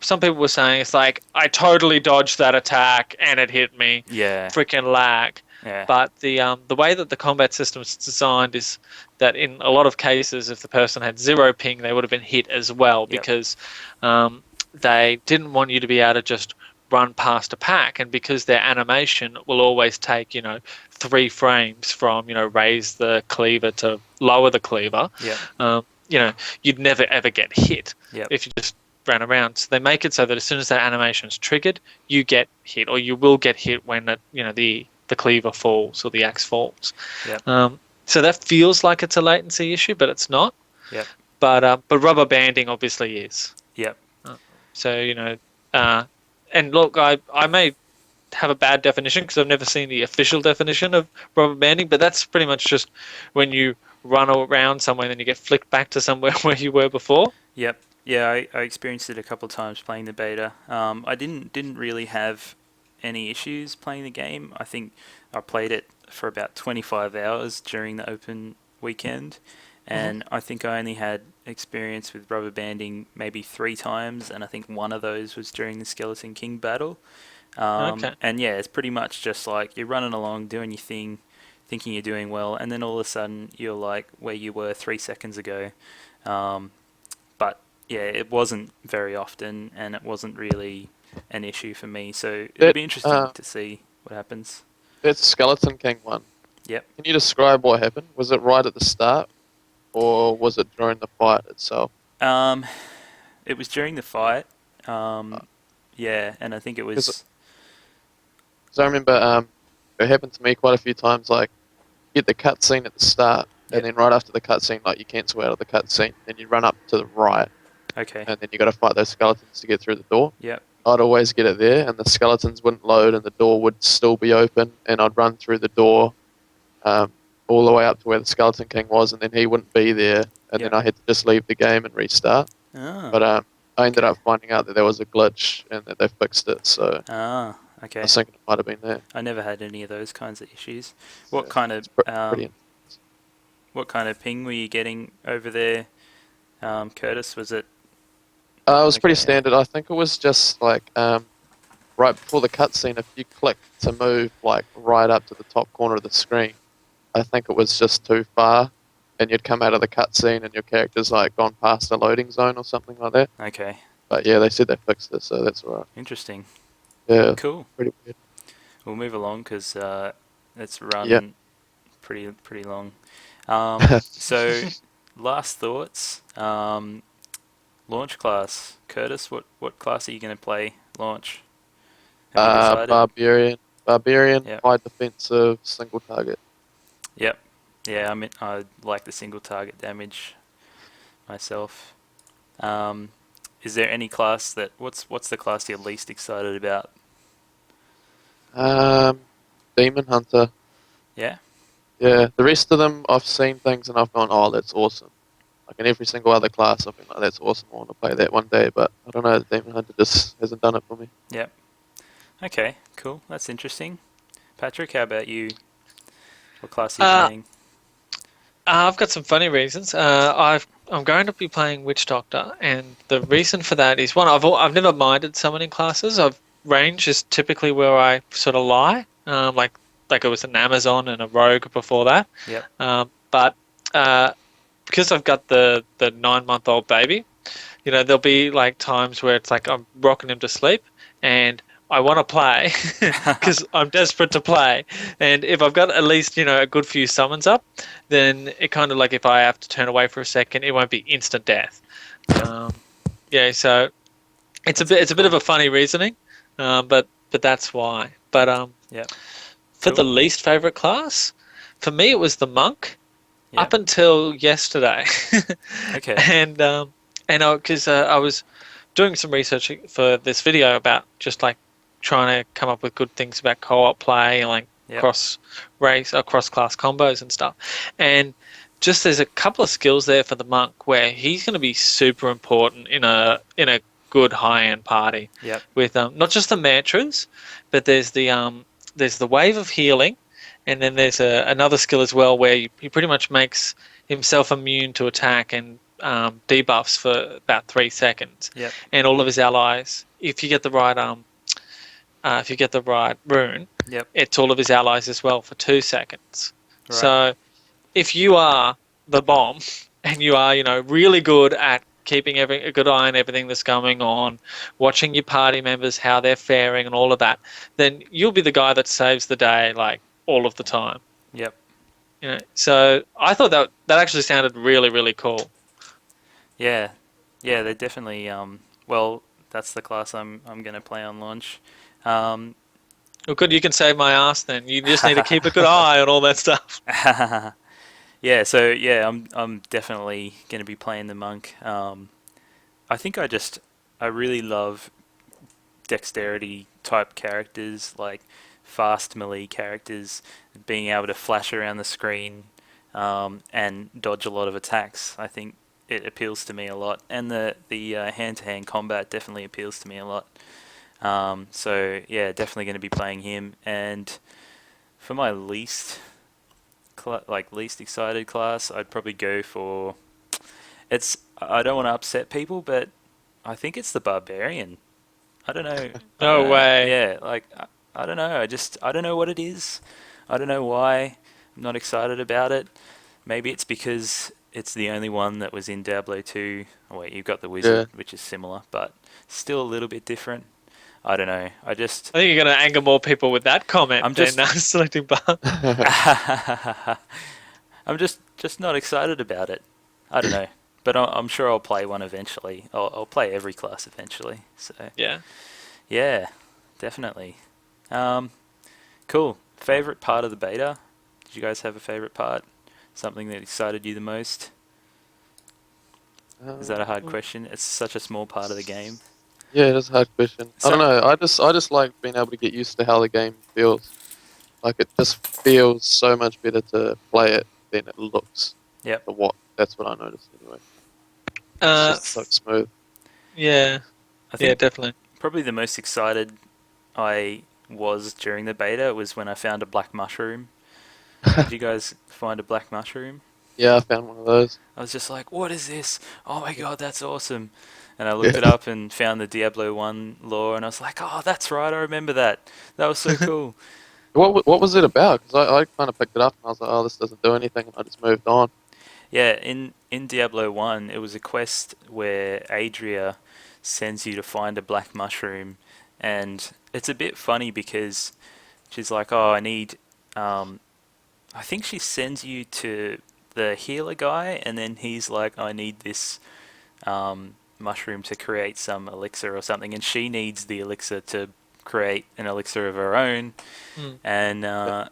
some people were saying it's like I totally dodged that attack and it hit me. Yeah. Freaking lag. Yeah. But the way that the combat system is designed is that in a lot of cases, if the person had 0 ping, they would have been hit as well, because they didn't want you to be able to just run past a pack, and because their animation will always take 3 frames from raise the cleaver to lower the cleaver. Yeah. You'd never ever get hit Yep. if you just ran around. So they make it so that as soon as that animation is triggered, you get hit, or you will get hit when the cleaver falls or the axe falls. Yep. So that feels like it's a latency issue, but it's not. Yep. But rubber banding obviously is. Yep. So and look, I may have a bad definition because I've never seen the official definition of rubber banding, but that's pretty much just when you run around somewhere and then you get flicked back to somewhere where you were before. Yep. Yeah, I experienced it a couple of times playing the beta. I didn't really have any issues playing the game. I think I played it for about 25 hours during the open weekend, and I think I only had experience with rubber banding maybe 3 times, and I think one of those was during the Skeleton King battle. Okay. And yeah, it's pretty much just like you're running along, doing your thing, thinking you're doing well, and then all of a sudden you're like where you were 3 seconds ago. But yeah, it wasn't very often, and it wasn't really an issue for me. So it'll be interesting to see what happens. That Skeleton King one. Yep. Can you describe what happened? Was it right at the start, or was it during the fight itself? It was during the fight. Yeah, and I think it was. Because I remember it happened to me quite a few times. Like, you get the cutscene at the start, and then right after the cutscene, like you cancel out of the cutscene, then you run up to the right, Okay. and then you got to fight those skeletons to get through the door. Yep. I'd always get it there, and the skeletons wouldn't load, and the door would still be open, and I'd run through the door all the way up to where the Skeleton King was, and then he wouldn't be there, and then I had to just leave the game and restart. Ah. But I ended up finding out that there was a glitch and that they fixed it, so Ah. Okay. I was thinking it might have been there. I never had any of those kinds of issues. What kind of Pretty what kind of ping were you getting over there, Kurtis? Was it? It was pretty Okay. standard. I think it was just like right before the cutscene, if you click to move like right up to the top corner of the screen, I think it was just too far, and you'd come out of the cutscene and your character's like gone past a loading zone or something like that. Okay. But yeah, they said they fixed it, so that's alright. Interesting. Yeah, Cool. pretty weird. We'll move along because it's run Yeah. pretty long. So, last thoughts. Launch class. Kurtis, what class are you going to play? Launch. Have you decided? Barbarian, Yep. high defensive, single target. Yep. Yeah, I like the single target damage myself. Is there any class that what's the class you're least excited about? Demon Hunter. Yeah. Yeah, the rest of them I've seen things and I've gone, oh, that's awesome. Like in every single other class, I've been like, that's awesome. I want to play that one day, but I don't know. Demon Hunter just hasn't done it for me. Yep. Okay. Cool. That's interesting. Patrick, how about you? What class are you playing? I've got some funny reasons. I'm going to be playing Witch Doctor, and the reason for that is one, I've never minded summoning classes. Range is typically where I sort of lie. Like it was an Amazon and a Rogue before that. Yep. But because I've got the 9-month-old baby, there'll be like times where it's like I'm rocking him to sleep, and I want to play because I'm desperate to play. And if I've got at least, a good few summons up, then it kind of like if I have to turn away for a second, it won't be instant death. Yeah, so it's a bit of a funny reasoning, but that's why. But Yeah. for Cool. the least favorite class, for me it was the monk. Yep. Up until yesterday. Okay. And because I was doing some research for this video about just like trying to come up with good things about co-op play and like Yep. cross class combos and stuff. And just there's a couple of skills there for the monk where he's going to be super important in a good high-end party. Yep. With not just the mantras, but there's the wave of healing, and then there's another skill as well where he pretty much makes himself immune to attack and debuffs for about 3 seconds. Yep. And all of his allies, if you get the right rune, Yep. it's all of his allies as well for 2 seconds. Right. So if you are the bomb and you are really good at keeping a good eye on everything that's going on, watching your party members how they're faring and all of that, then you'll be the guy that saves the day like all of the time. Yep. So I thought that actually sounded really, really cool. Yeah. Yeah, they definitely well, that's the class I'm going to play on launch. Well, good, you can save my ass then. You just need to keep a good eye on all that stuff. Yeah, so yeah, I'm definitely going to be playing the monk. I think I really love dexterity type characters, like fast melee characters, being able to flash around the screen and dodge a lot of attacks. I think it appeals to me a lot, and the hand-to-hand combat definitely appeals to me a lot. So yeah, definitely going to be playing him. And for my least excited class, I'd probably go for I don't want to upset people, but I think it's the barbarian. I don't know. No way. Yeah, like I don't know. I don't know what it is. I don't know why I'm not excited about it. Maybe it's because it's the only one that was in Diablo 2. Oh wait, you've got the wizard, which is similar, but still a little bit different. I don't know. I think you're going to anger more people with that comment than selecting bar. I'm just not excited about it. I don't know, but I'm sure I'll play one eventually. I'll play every class eventually. So yeah, definitely. Cool. Favorite part of the beta? Did you guys have a favorite part? Something that excited you the most? Is that a hard question? It's such a small part of the game. Yeah, it is a hard question. I don't know. I just like being able to get used to how the game feels. Like it just feels so much better to play it than it looks. Yep. That's what I noticed anyway. It's just so smooth. Yeah. I think yeah, definitely. Probably the most excited I was during the beta was when I found a black mushroom. Did you guys find a black mushroom? Yeah, I found one of those. I was just like, what is this? Oh my god, that's awesome. And I looked it up and found the Diablo 1 lore, and I was like, oh, that's right, I remember that. That was so cool. What was it about? Because I kind of picked it up and I was like, oh, this doesn't do anything, and I just moved on. Yeah, in Diablo 1, it was a quest where Adria sends you to find a black mushroom, and it's a bit funny because she's like, oh, I need, I think she sends you to the healer guy, and then he's like, I need this mushroom to create some elixir or something, and she needs the elixir to create an elixir of her own, and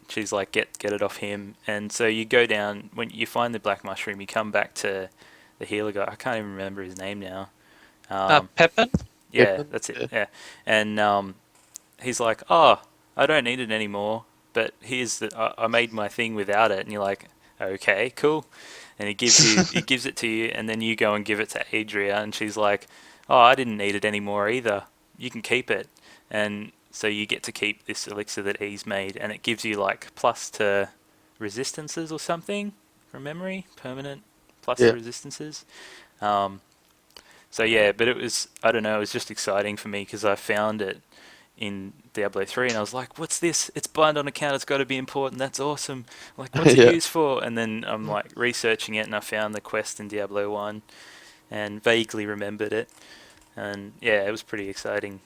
she's like, get it off him. And so you go down, when you find the black mushroom, you come back to the healer guy. I can't even remember his name now. Pepin? Yeah, Pepin? that's it. Yeah, and he's like, oh, I don't need it anymore, but here's I made my thing without it. And you're like, okay, cool. And he gives it to you, and then you go and give it to Adria, and she's like, oh, I didn't need it anymore either. You can keep it. And so you get to keep this elixir that he's made, and it gives you like plus to resistances or something from memory, permanent plus to resistances. So yeah, but it was, I don't know, it was just exciting for me because I found it in Diablo 3 and I was like, what's this? It's bind on account, it's got to be important, that's awesome. Like, what's it used for? And then I'm like researching it and I found the quest in Diablo 1 and vaguely remembered it. And yeah, it was pretty exciting.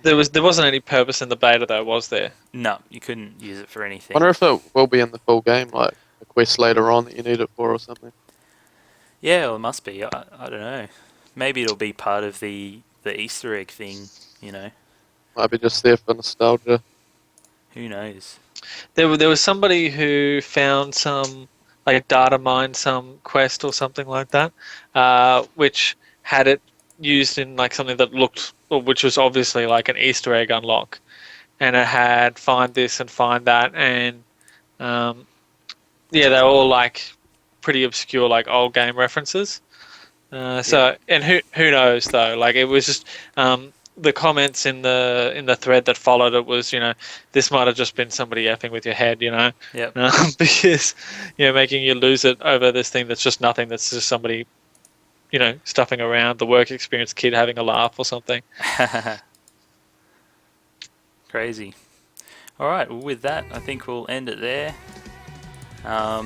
There wasn't any purpose in the beta though, was there? No, you couldn't use it for anything. I wonder if it will be in the full game, like a quest later on that you need it for or something. Yeah, well, it must be. I don't know. Maybe it'll be part of the Easter egg thing, you know. Might be just there for nostalgia. Who knows? There was somebody who found some, like a data mine, some quest or something like that, which had it used in like something that looked, or which was obviously like an Easter egg unlock, and it had find this and find that, and they're all like pretty obscure, like old game references. And who knows though? Like it was just the comments in the thread that followed it was, this might have just been somebody effing with your head, Yep. because making you lose it over this thing that's just nothing. That's just somebody, stuffing around, the work experience kid having a laugh or something. Crazy. All right. Well, with that, I think we'll end it there. That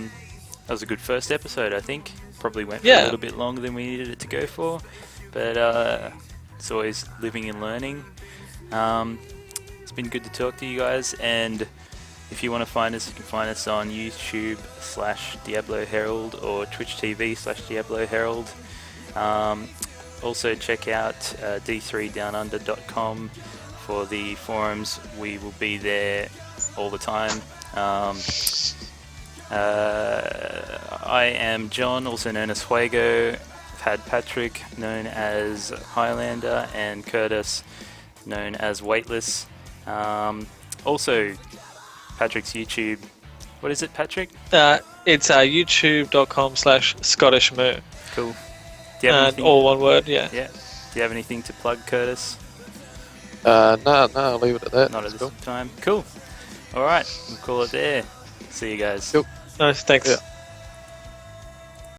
was a good first episode, I think. Probably went for a little bit longer than we needed it to go for, but it's always living and learning. It's been good to talk to you guys, and if you want to find us, you can find us on YouTube/Diablo Herald or Twitch TV/Diablo Herald. Also check out d3downunder.com for the forums. We will be there all the time. I am John, also known as Fuego. I've had Patrick, known as Highlander, and Kurtis, known as Weightless. Also, Patrick's YouTube. What is it, Patrick? It's youtube.com/ScottishMoo. Cool. Do you have anything? All one word, yeah. Yeah. Do you have anything to plug, Kurtis? No, I'll leave it at that. Not at this time. Cool. All right, we'll call it there. See you guys. Cool. Nice, thanks. Yeah.